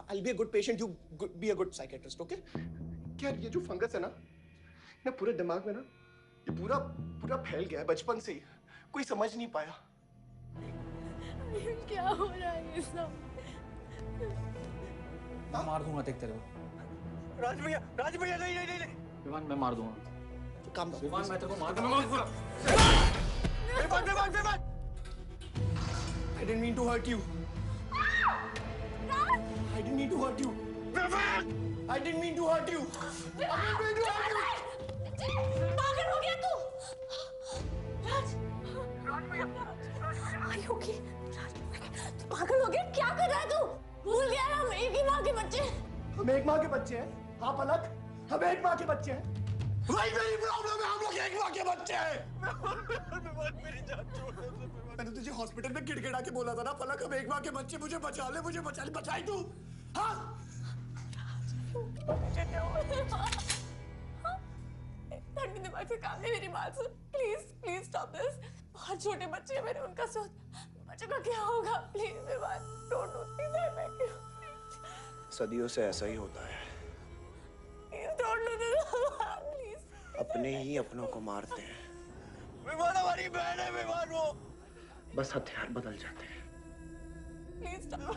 I'll be a good patient, you be a good psychiatrist, okay? क्या ये जो फंगस है ना पूरे दिमाग में ना, ये पूरा फैल गया है बचपन से ही। कोई समझ नहीं पाया। क्या हो रहा है ये सब? मैं मार दूंगा देख तेरे को। राज भैया नहीं। विवान मैं मार दूंगा। तो काम विवान मैं तेरे को मार दूंगा। Vivaan. I didn't mean to hurt you. I didn't mean to hurt you. I didn't mean to hurt you. पागल हो गया तू? राज भैया। Are you okay? तू पागल हो गया? क्या कर रहा है तू? भूल गया ना हम एक ही माँ के बच्चे। हम एक माँ के बच्चे हैं। हाँ पलक, हम एक माँ के बच्चे हैं। वही मेरी प्रॉब्लम है, हम लोग एक माँ के बच्चे हैं। मेरी जान छोड़ दे। मैंने तुझे हॉस्पिटल में गिड़गिड़ा के बोला था ना पलक, हम एक माँ के बच्चे, मुझे बचा ले, बचाई तू। हाँ? ठंडे दिमाग से काम नहीं, मेरी बात सुन प्लीज स्टॉप दिस। बहुत छोटे बच्चे हैं मेरे, उनका सोच बच्चों का क्या होगा? प्लीज मेरी बात don't do this, I beg you. सदियों से ऐसा ही होता है। Please don't do this please. अपने ही अपनों को मारते हैं। विवान हमारी बहन है विवान, वो बस हथियार बदल जाते हैं। Please stop.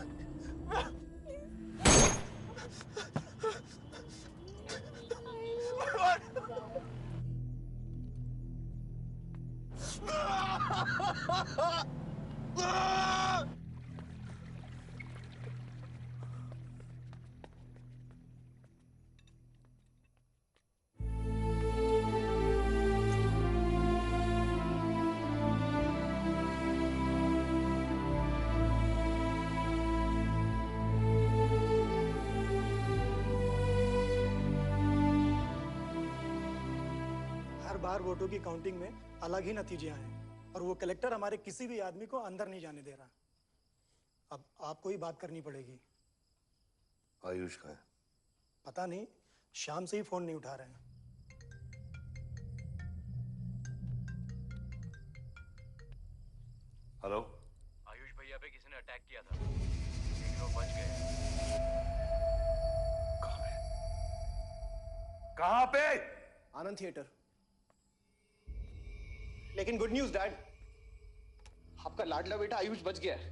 बार वोटों की काउंटिंग में अलग ही नतीजे आए और वो कलेक्टर हमारे किसी भी आदमी को अंदर नहीं जाने दे रहा। अब आपको ही बात करनी पड़ेगी। आयुष का है? पता नहीं, शाम से ही फोन नहीं उठा रहे हैं। हेलो, आयुष भैया पे किसी ने अटैक किया था, लेकिन वो बच गए। कहाँ पे? आनंद थिएटर। लेकिन गुड न्यूज डैड, आपका लाडला बेटा आयुष बच गया है।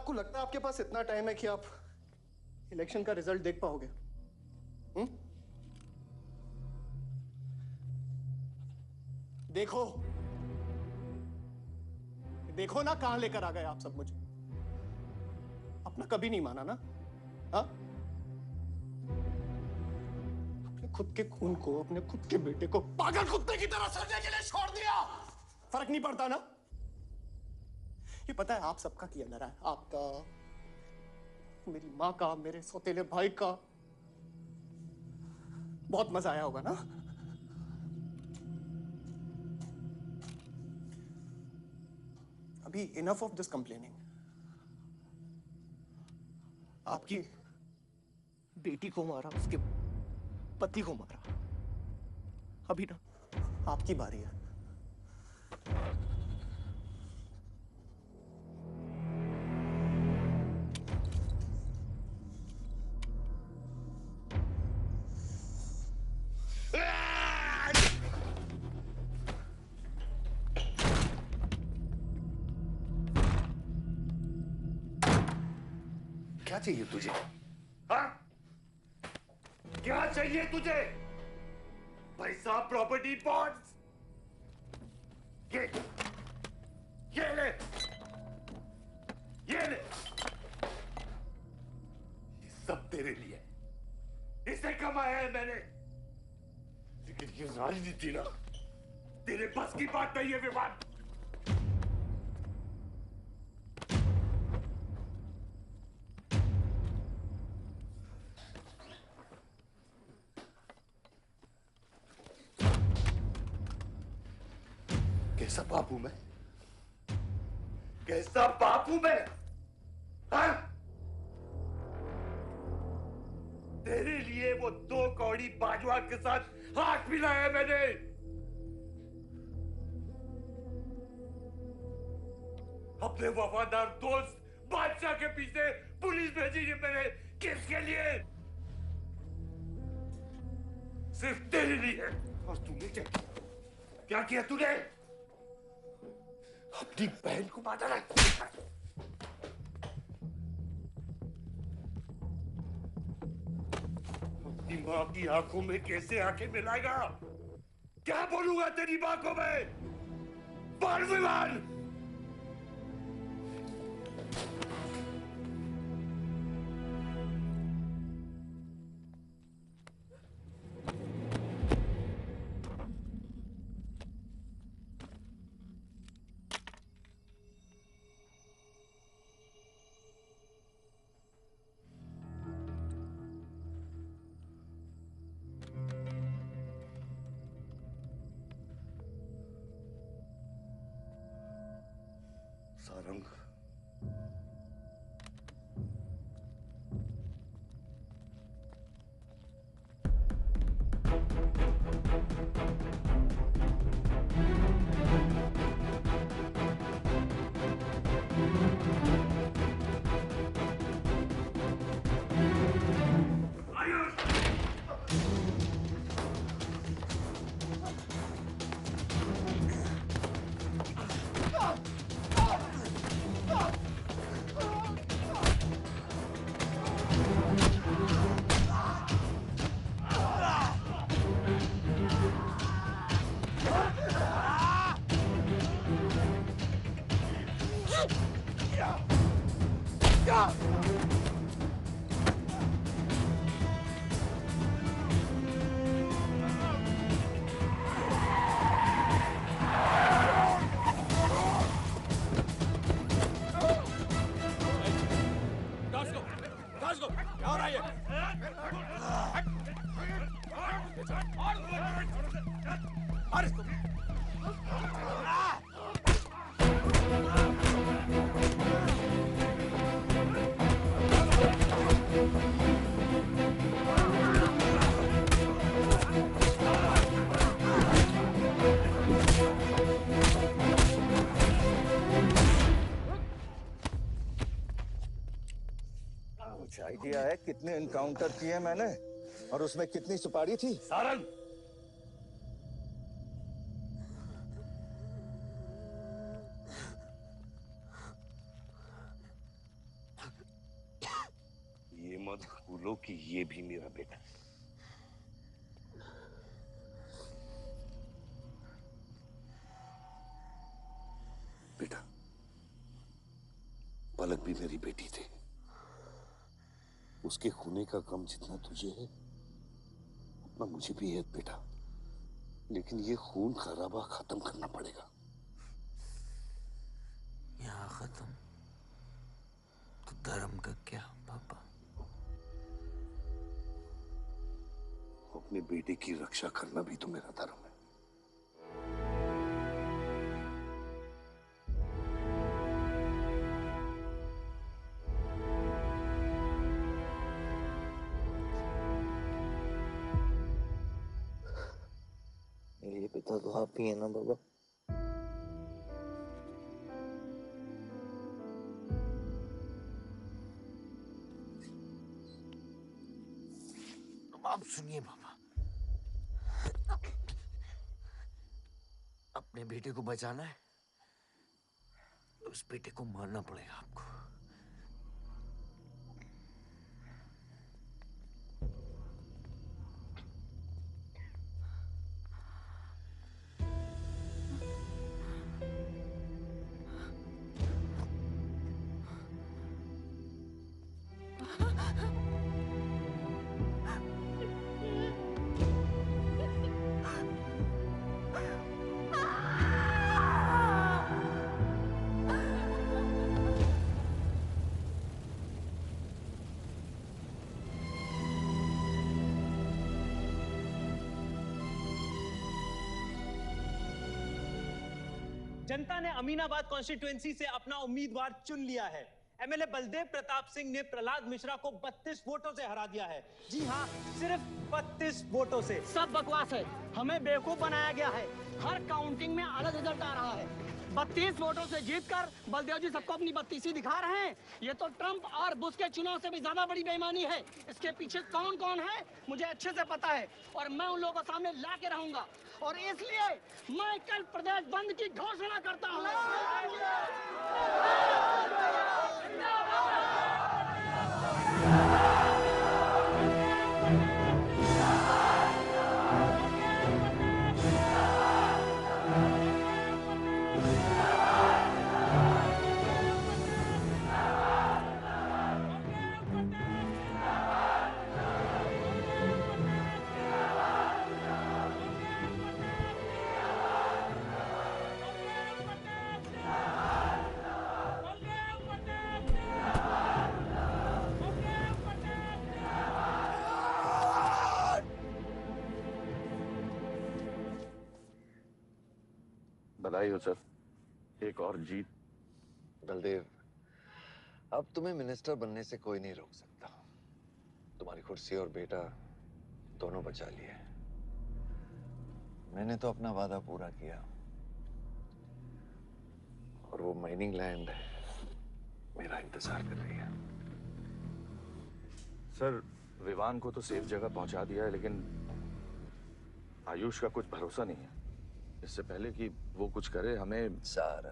आपको लगता है आपके पास इतना टाइम है कि आप इलेक्शन का रिजल्ट देख पाओगे? देखो देखो ना, कहां लेकर आ गए आप सब मुझे। अपना कभी नहीं माना ना? हाँ, अपने खुद के खून को, अपने खुद के बेटे को पागल कुत्ते की तरह सड़ने के लिए छोड़ दिया। फर्क नहीं पड़ता ना? ये पता है आप सबका किया ना रहा है, आपका, मेरी माँ का, मेरे सौतेले भाई का। बहुत मजा आया होगा ना? अभी इनफ ऑफ दिस कंप्लेनिंग। आपकी बेटी को मारा, उसके पति को मारा, अभी ना आपकी बारी है। क्या चाहिए तुझे? हाँ? क्या चाहिए तुझे? पैसा, प्रॉपर्टी, बॉन्ड्स? ये ले, ये ले। ये सब तेरे लिए, इसे कमाया है मैंने। लेकिन ये राजनीति ना, तेरे बस की बात नहीं है विवाद। कैसा बाप हूं मैं? कैसा बाप हूं मैं? हाँ? तेरे लिए वो 2 कौड़ी बाजवा के साथ हाथ मिलाया मैंने। अपने वफादार दोस्त बादशाह के पीछे पुलिस भेजी है मैंने। किसके लिए? सिर्फ तेरे लिए। और तूने क्या किया तूने? अपनी बहन को मारा ना। अपनी मां की आंखों में कैसे आंखें मिलाएगा? क्या बोलूंगा तेरी मां को मैं? बोल विमान। सारंग, क्या हो रहा है ये? मार इसको। कुछ आइडिया है कितने एनकाउंटर किए मैंने और उसमें कितनी सुपारी थी? सारंग, मत भूलो कि ये भी मेरा बेटा है। बेटा, पलक भी मेरी बेटी थी। उसके खोने का गम जितना तुझे है उतना मुझे भी है बेटा, लेकिन ये खून खराबा खत्म करना पड़ेगा। यहाँ खत्म तो धर्म का क्या पापा? अपने बेटे की रक्षा करना भी तो मेरा धर्म है। मेरे पिता तो आप ही है ना बाबा? अब आप सुनिए बाबा, अपने बेटे को बचाना है तो उस बेटे को मारना पड़ेगा आपको। जनता ने अमीनाबाद कॉन्स्टिट्यूएंसी से अपना उम्मीदवार चुन लिया है। एमएलए बलदेव प्रताप सिंह ने प्रहलाद मिश्रा को 32 वोटों से हरा दिया है। जी हाँ, सिर्फ 32 वोटों से। सब बकवास है, हमें बेवकूफ बनाया गया है। हर काउंटिंग में अलग रिजल्ट आ रहा है। 32 वोटों से जीतकर बलदेव जी सबको अपनी बत्तीसी दिखा रहे हैं। ये तो ट्रंप और बुश के चुनाव से भी ज्यादा बड़ी बेईमानी है। इसके पीछे कौन कौन है मुझे अच्छे से पता है और मैं उन लोगों के सामने ला के रहूंगा और इसलिए मैं कल प्रदेश बंद की घोषणा करता हूँ। बधाई हो सर, एक और जीत। बलदेव, अब तुम्हें मिनिस्टर बनने से कोई नहीं रोक सकता। तुम्हारी कुर्सी और बेटा दोनों बचा लिए। मैंने तो अपना वादा पूरा किया और वो माइनिंग लैंड मेरा इंतजार कर रही है। सर, विवान को तो सेफ जगह पहुंचा दिया है, लेकिन आयुष का कुछ भरोसा नहीं है। इससे पहले कि वो कुछ करे हमें। सारा,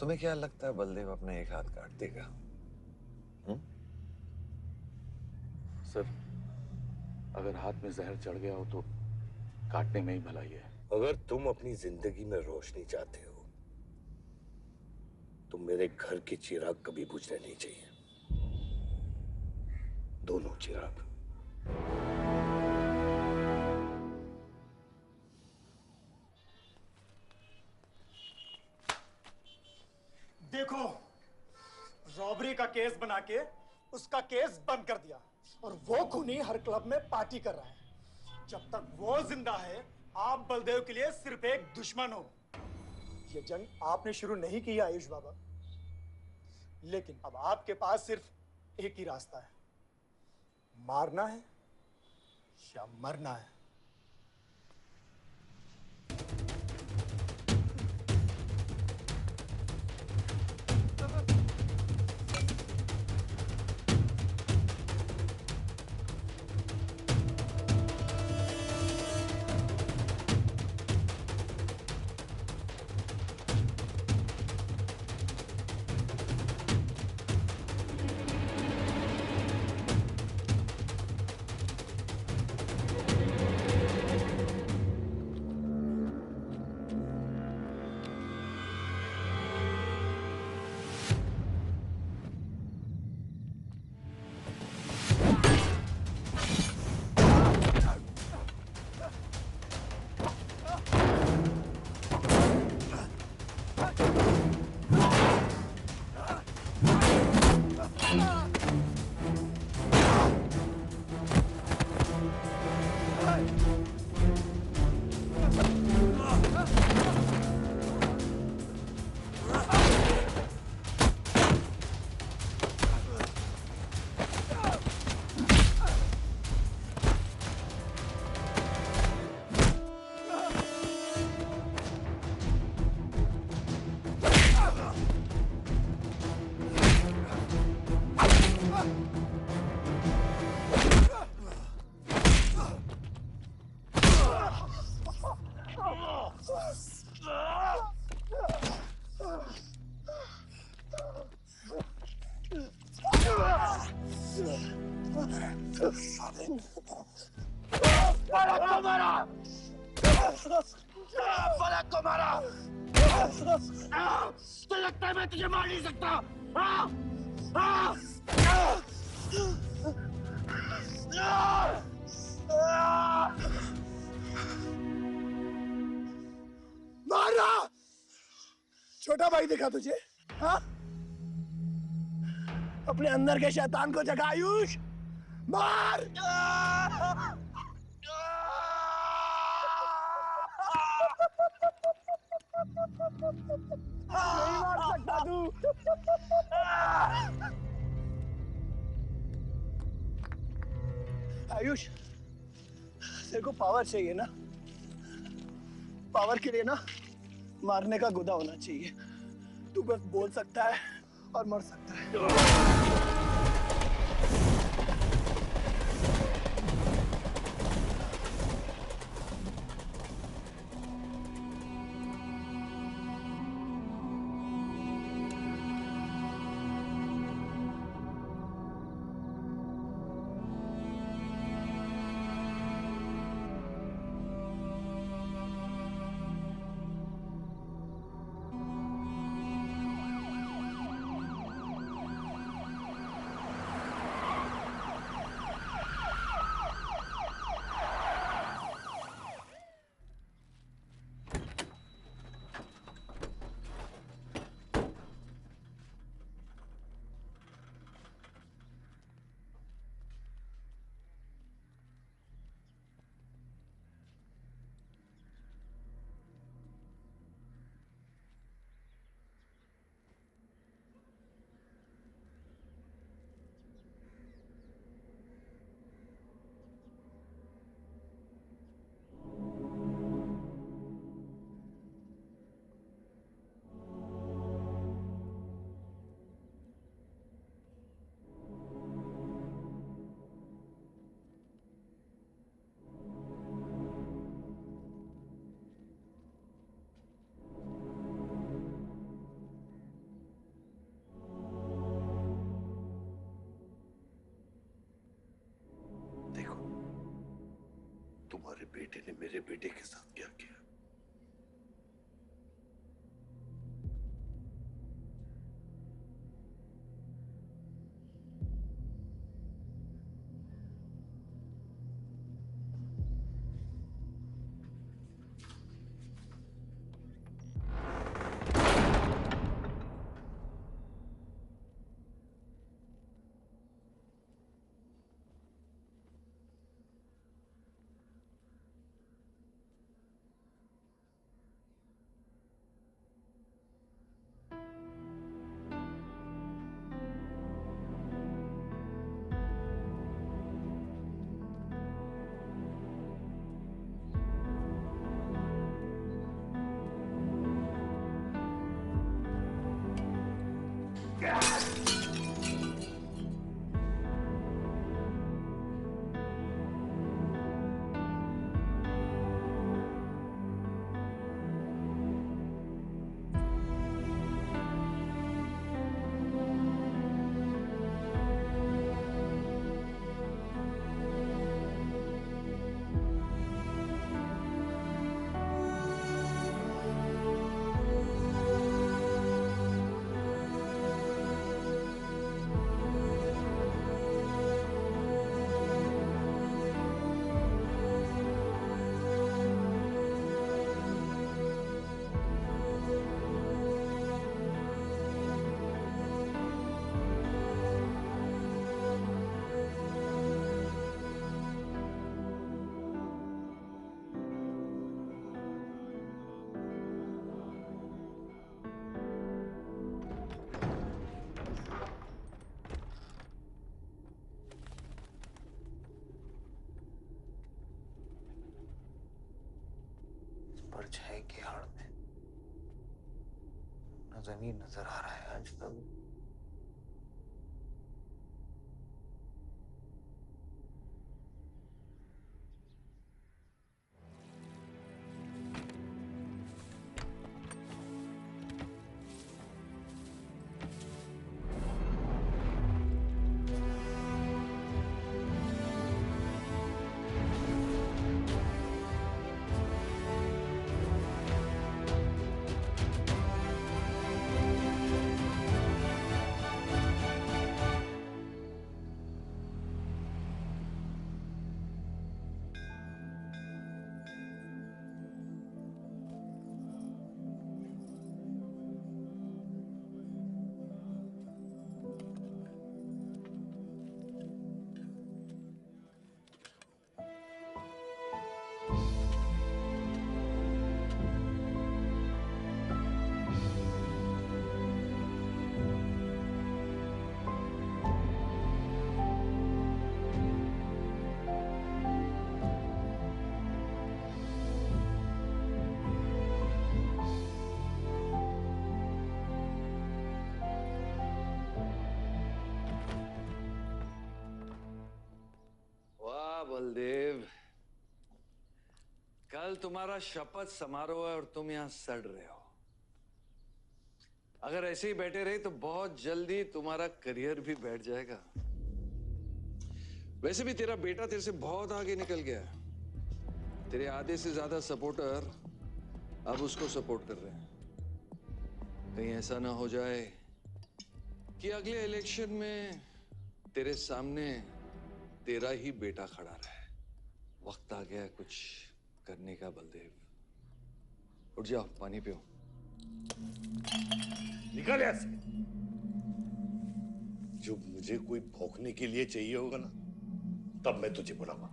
तुम्हें क्या लगता है बलदेव अपना एक हाथ काट देगा? सर, अगर हाथ में जहर चढ़ गया हो तो काटने में ही भलाई है। अगर तुम अपनी जिंदगी में रोशनी चाहते हो तो मेरे घर के चिराग कभी बुझने नहीं चाहिए, दोनों चिराग। देखो, रॉबरी का केस बना के उसका केस बंद कर दिया और वो खूनी हर क्लब में पार्टी कर रहा है। जब तक वो जिंदा है, आप बलदेव के लिए सिर्फ एक दुश्मन हो। ये जंग आपने शुरू नहीं की आयुष बाबा, लेकिन अब आपके पास सिर्फ एक ही रास्ता है, मारना है या मरना है। पलक को मारा, पलक को मारा। तो लगता है मैं तुझे मार नहीं सकता। मारा। छोटा भाई दिखा तुझे? हाँ, अपने अंदर के शैतान को जगा आयुष। मार। नहीं मार सकता तू। आयुष, तेरे को पावर चाहिए ना? पावर के लिए ना मारने का गुदा होना चाहिए। तू बस बोल सकता है और मर सकता है। तुम्हारे बेटे ने मेरे बेटे के साथ क्या किया? परछाई की आड़ में न जमीन नजर आ रहा है आज तक। तुम्हारा शपथ समारोह है और तुम यहां सड़ रहे हो। अगर ऐसे ही बैठे रहे तो बहुत जल्दी तुम्हारा करियर भी बैठ जाएगा। वैसे भी तेरा बेटा तेरे से बहुत आगे निकल गया है। तेरे आधे से ज्यादा सपोर्टर अब उसको सपोर्ट कर रहे हैं। कहीं ऐसा ना हो जाए कि अगले इलेक्शन में तेरे सामने तेरा ही बेटा खड़ा रहे। वक्त आ गया है कुछ करने का बलदेव। उठ जाओ, पानी पियो। निकल यहाँ से। जब मुझे कोई भौंकने के लिए चाहिए होगा ना, तब मैं तुझे बुलाऊंगा।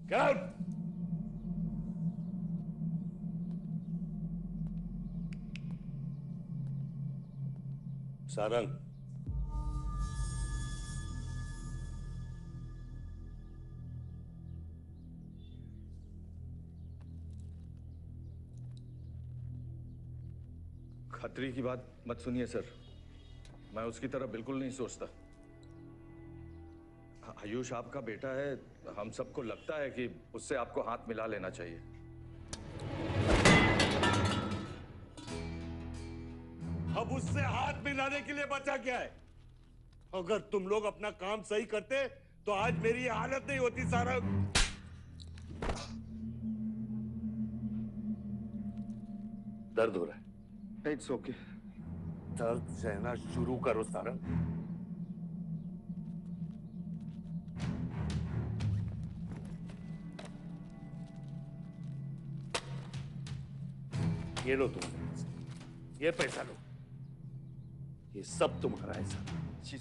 Get out! सारंग, खतरी की बात मत सुनिए सर, मैं उसकी तरह बिल्कुल नहीं सोचता। आयुष आपका बेटा है, हम सबको लगता है कि उससे आपको हाथ मिला लेना चाहिए। अब उससे हाथ मिलाने के लिए बचा क्या है? अगर तुम लोग अपना काम सही करते तो आज मेरी ये हालत नहीं होती। सारंग, दर्द हो रहा है? It's okay. दर्द सहना शुरू करो सारंग। ये लो तुम, ये पैसा लो। ये सब तुम्हारा है सारंग,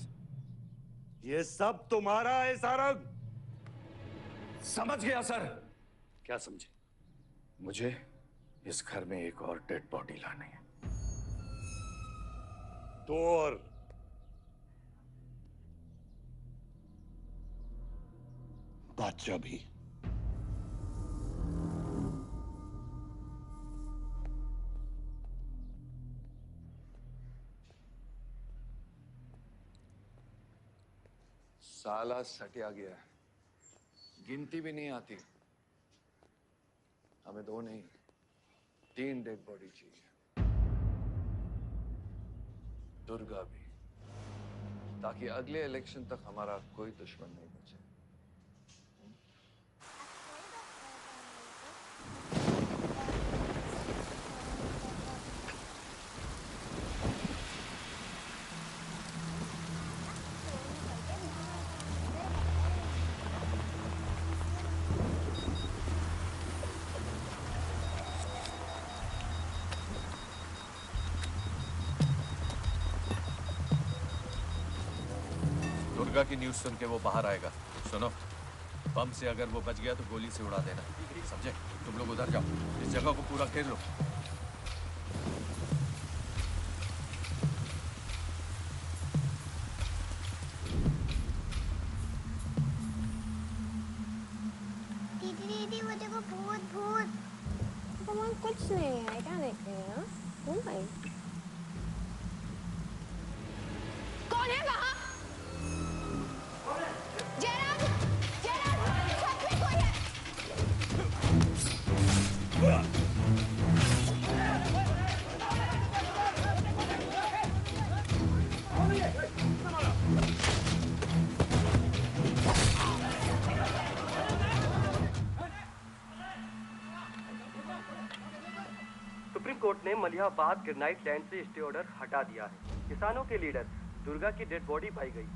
ये सब तुम्हारा है सारंग। समझ गया सर। क्या समझे? मुझे इस घर में एक और डेड बॉडी लानी है। तो और बादशाह भी। साला सटिया गया है, गिनती भी नहीं आती। हमें 2 नहीं 3 डेड बॉडी चाहिए। दुर्गा भी, ताकि अगले इलेक्शन तक हमारा कोई दुश्मन नहीं बचे। दुर्गा की न्यूज़ सुन के वो बाहर आएगा। सुनो, बम से अगर वो बच गया तो गोली से उड़ा देना, समझे? तुम लोग उधर जाओ, इस जगह को पूरा घेर लो। दीदी वो देखो, भूत भूत। भगवान कुछ नहीं है, क्या देख रही है? कौन है वहाँ? जयराज, जयराज, छत में कोई है। सुप्रीम कोर्ट ने मलिहाबाद ग्रेनाइट लैंड से स्टे ऑर्डर हटा दिया है। किसानों के लीडर दुर्गा की डेड बॉडी पाई गई।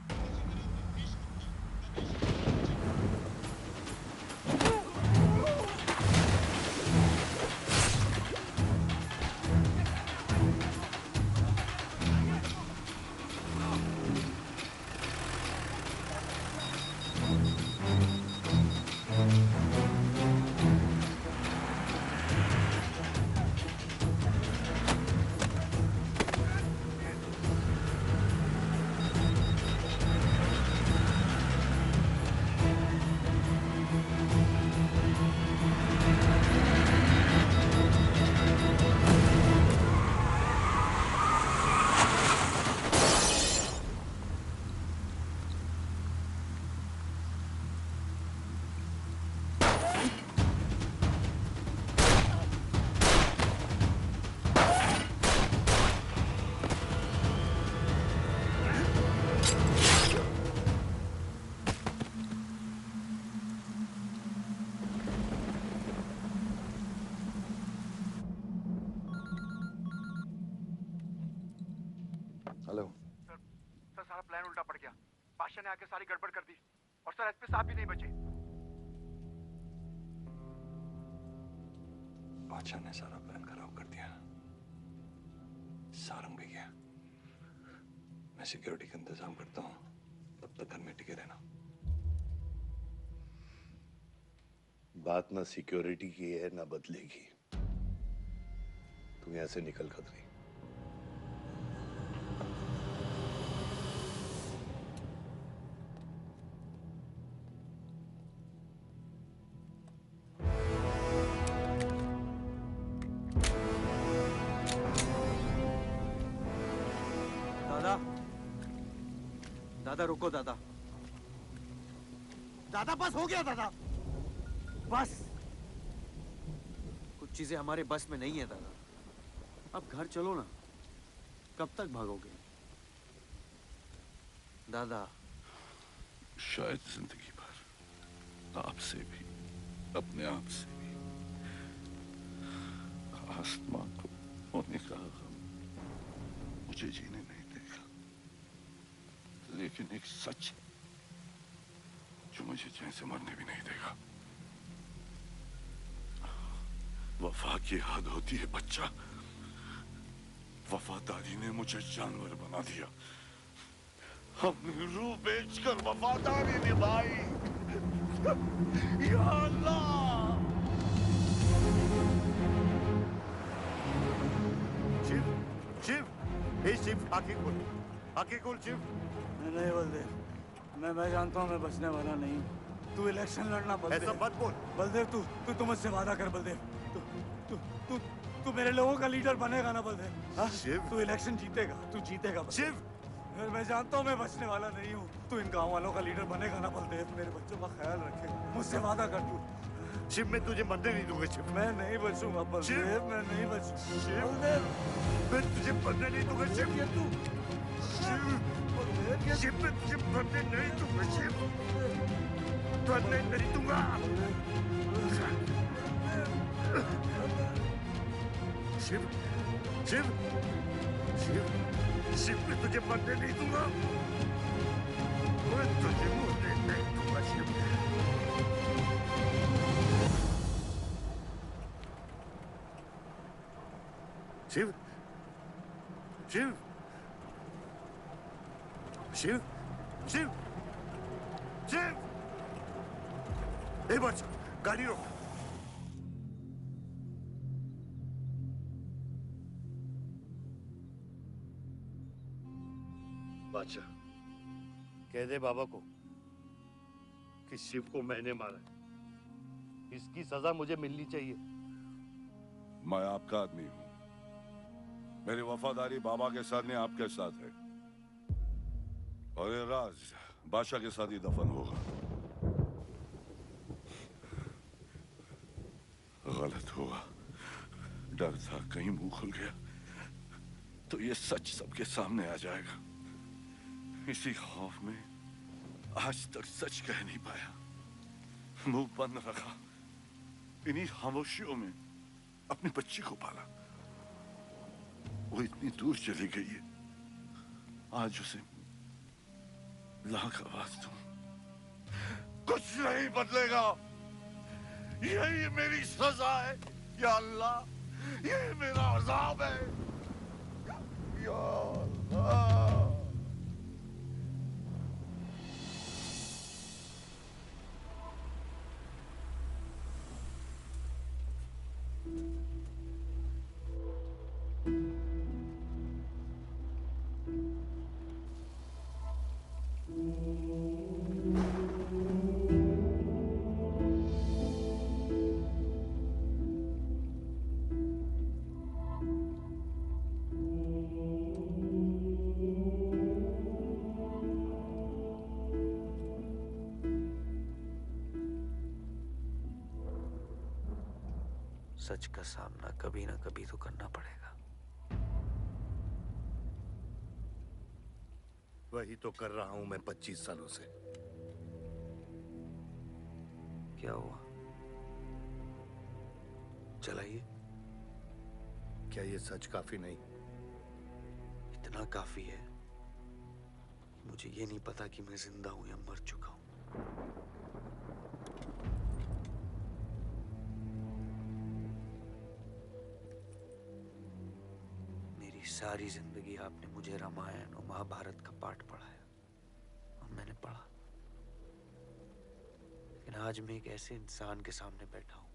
हेलो। सर सारा प्लान उल्टा पड़ गया। बादशाह ने आके सारी गड़बड़ कर दी और सर एसपी साहब भी नहीं बचे। बादशाह ने सारा प्लान खराब कर दिया। सारंग भी गया। मैं सिक्योरिटी का इंतजाम करता हूँ, तब तक घर में टिके रहना। बात ना सिक्योरिटी की है ना बदले की। तू यहाँ से निकल खतरी। दादा, दादा रुको दादा। दादा बस हो गया दादा, बस। कुछ चीजें हमारे बस में नहीं है दादा। अब घर चलो ना, कब तक भागोगे दादा? शायद जिंदगी भर आपसे भी, अपने आप से भी। आसमां को होने का गम मुझे जीने नहीं देगा, लेकिन एक सच जो मुझे चैन से मरने भी नहीं देगा। वफा की हद होती है बच्चा। वफादारी ने मुझे जानवर बना दिया। हमने रूह बेचकर वफादारी निभाई। या अल्लाह। शिव, शिव, हे शिव, आंखें खोल, आंखें खोल शिव। नहीं बलदेव, मैं जानता हूँ मैं बचने वाला नहीं हूँ। तू इलेक्शन लड़ना बलदेव। ऐसा मत बोल। बलदेव तू मुझसे वादा कर बलदेव। तू मेरे लोगों का लीडर बनेगा ना बलदेव? शिव, तू इलेक्शन जीतेगा, तू जीतेगा शिव। मैं जानता हूँ मैं बचने वाला नहीं हूँ। तू इन गाँव वालों का लीडर बनेगा ना बलदेव? मेरे बच्चों का ख्याल रखेगा, मुझसे वादा कर तू। शिव, मैं तुझे मरने नहीं दूंगा शिव। मैं नहीं बचूंगा बलदेव, मैं नहीं बचूंगा शिव, बलदेव। मैं तुझे मरने नहीं दूंगा शिव। तू शिव, मैं तुझे मरने नहीं दूंगा शिव। मरने नहीं दूंगा। शिव, शिव, शिव, शिव, मैं तुझे मरने नहीं दूंगा। मैं तुझे मरने नहीं दूंगा शिव। शिव, शिव, शिव, शिव, शिव। एक बार गाड़ी रोक। बादशाह, कह दे बाबा को कि शिव को मैंने मारा है। इसकी सजा मुझे मिलनी चाहिए। मैं आपका आदमी हूं। मेरी वफादारी बाबा के साथ नहीं, आपके साथ है। और ये राज बादशाह के साथ ही दफन होगा। गलत हुआ। डर था कहीं मुंह खुल गया तो ये सच सबके सामने आ जाएगा। इसी खौफ में आज तक सच कह नहीं पाया, मुंह बंद रखा। इन्हीं खामोशियों में अपनी बच्ची को पाला। वो इतनी दूर चली गई है, आज उसे लाख आवाज दूं, कुछ नहीं बदलेगा। यही मेरी सजा है या अल्लाह, यही मेरा अज़ाब है या अल्लाह। सच का सामना कभी ना कभी तो करना पड़ेगा। वही तो कर रहा हूं मैं 25 सालों से। क्या हुआ? चलाइए। क्या ये सच काफी नहीं? इतना काफी है मुझे ये नहीं पता कि मैं जिंदा हूं या मर चुका हूं। मेरी सारी जिंदगी आपने मुझे रामायण और महाभारत का पाठ पढ़ाया और मैंने पढ़ा, लेकिन आज मैं एक ऐसे इंसान के सामने बैठा हूं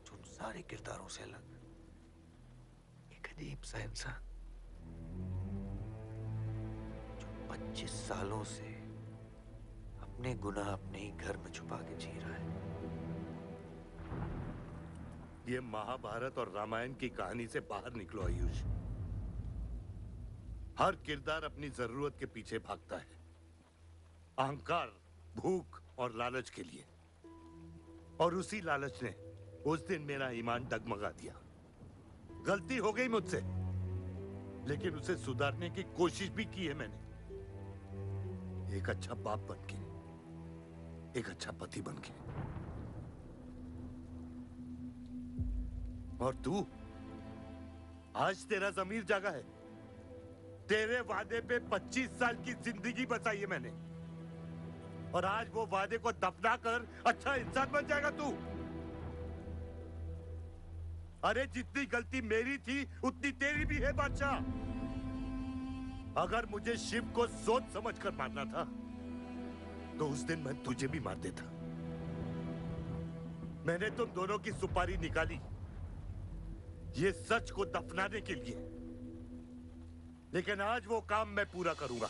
जो उन सारे किरदारों से अलग, एक अजीब सा इंसान जो 25 सालों से अपने गुनाह अपने ही घर में छुपा के जी रहा है। ये महाभारत और रामायण की कहानी से बाहर निकलो आयुष। हर किरदार अपनी जरूरत के पीछे भागता है, अहंकार, भूख और लालच के लिए, और उसी लालच ने उस दिन मेरा ईमान डगमगा दिया। गलती हो गई मुझसे, लेकिन उसे सुधारने की कोशिश भी की है मैंने, एक अच्छा बाप बनके, एक अच्छा पति बनके। और तू, आज तेरा ज़मीर जागा है। तेरे वादे पे 25 साल की जिंदगी बचाई है मैंने, और आज वो वादे को दफना कर अच्छा इंसान बन जाएगा तू। अरे जितनी गलती मेरी थी उतनी तेरी भी है बादशाह। अगर मुझे शिव को सोच समझ कर मारना था तो उस दिन मैं तुझे भी मार देता। मैंने तुम दोनों की सुपारी निकाली ये सच को दफनाने के लिए, लेकिन आज वो काम मैं पूरा करूंगा,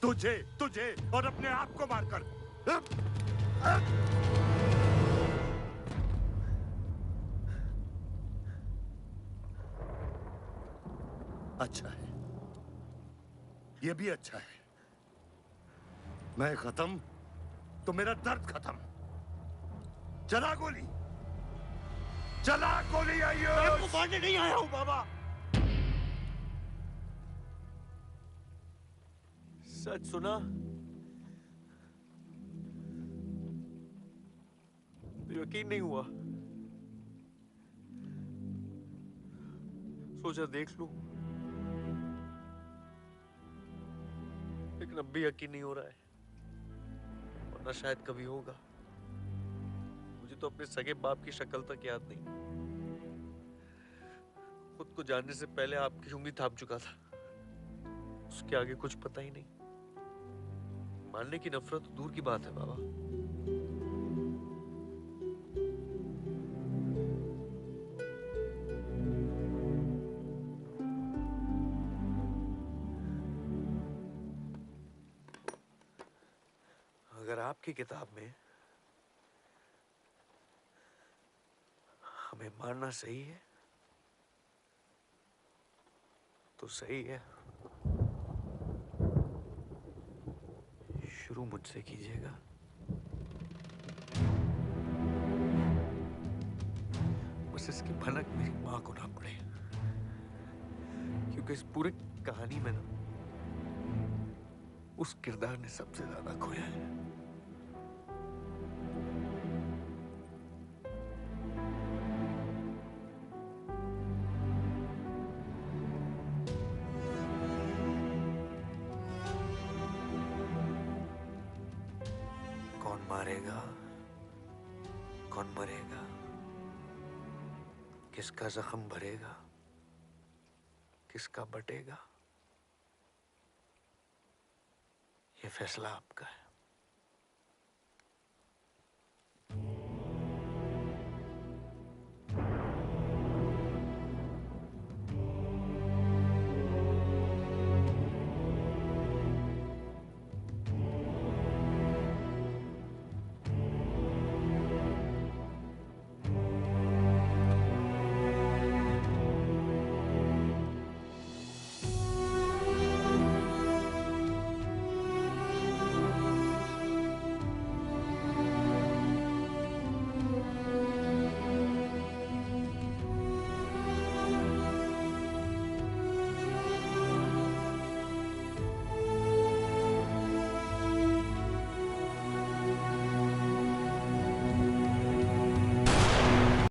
तुझे तुझे और अपने आप को मारकर। अच्छा है, ये भी अच्छा है। मैं खत्म तो मेरा दर्द खत्म। चला गोली, चला गोली। आइयो, मैं आपको मारने नहीं आया हूं बाबा। सच सुना तो यकीन नहीं हुआ, सोचा देख लूं, लेकिन अब भी यकीन नहीं हो रहा है, वरना शायद कभी होगा। मुझे तो अपने सगे बाप की शक्ल तक याद नहीं। खुद को जानने से पहले आपकी उंगली थाम चुका था, उसके आगे कुछ पता ही नहीं। मानने की नफरत दूर की बात है बाबा। अगर आपकी किताब में हमें मारना सही है तो सही है। शुरू मुझसे कीजिएगा। बस इसकी भनक मेरी मां को ना पड़े, क्योंकि इस पूरी कहानी में ना उस किरदार ने सबसे ज्यादा खोया है। कौन मारेगा, कौन मरेगा, किसका जख्म भरेगा, किसका बटेगा, ये फैसला आपका है।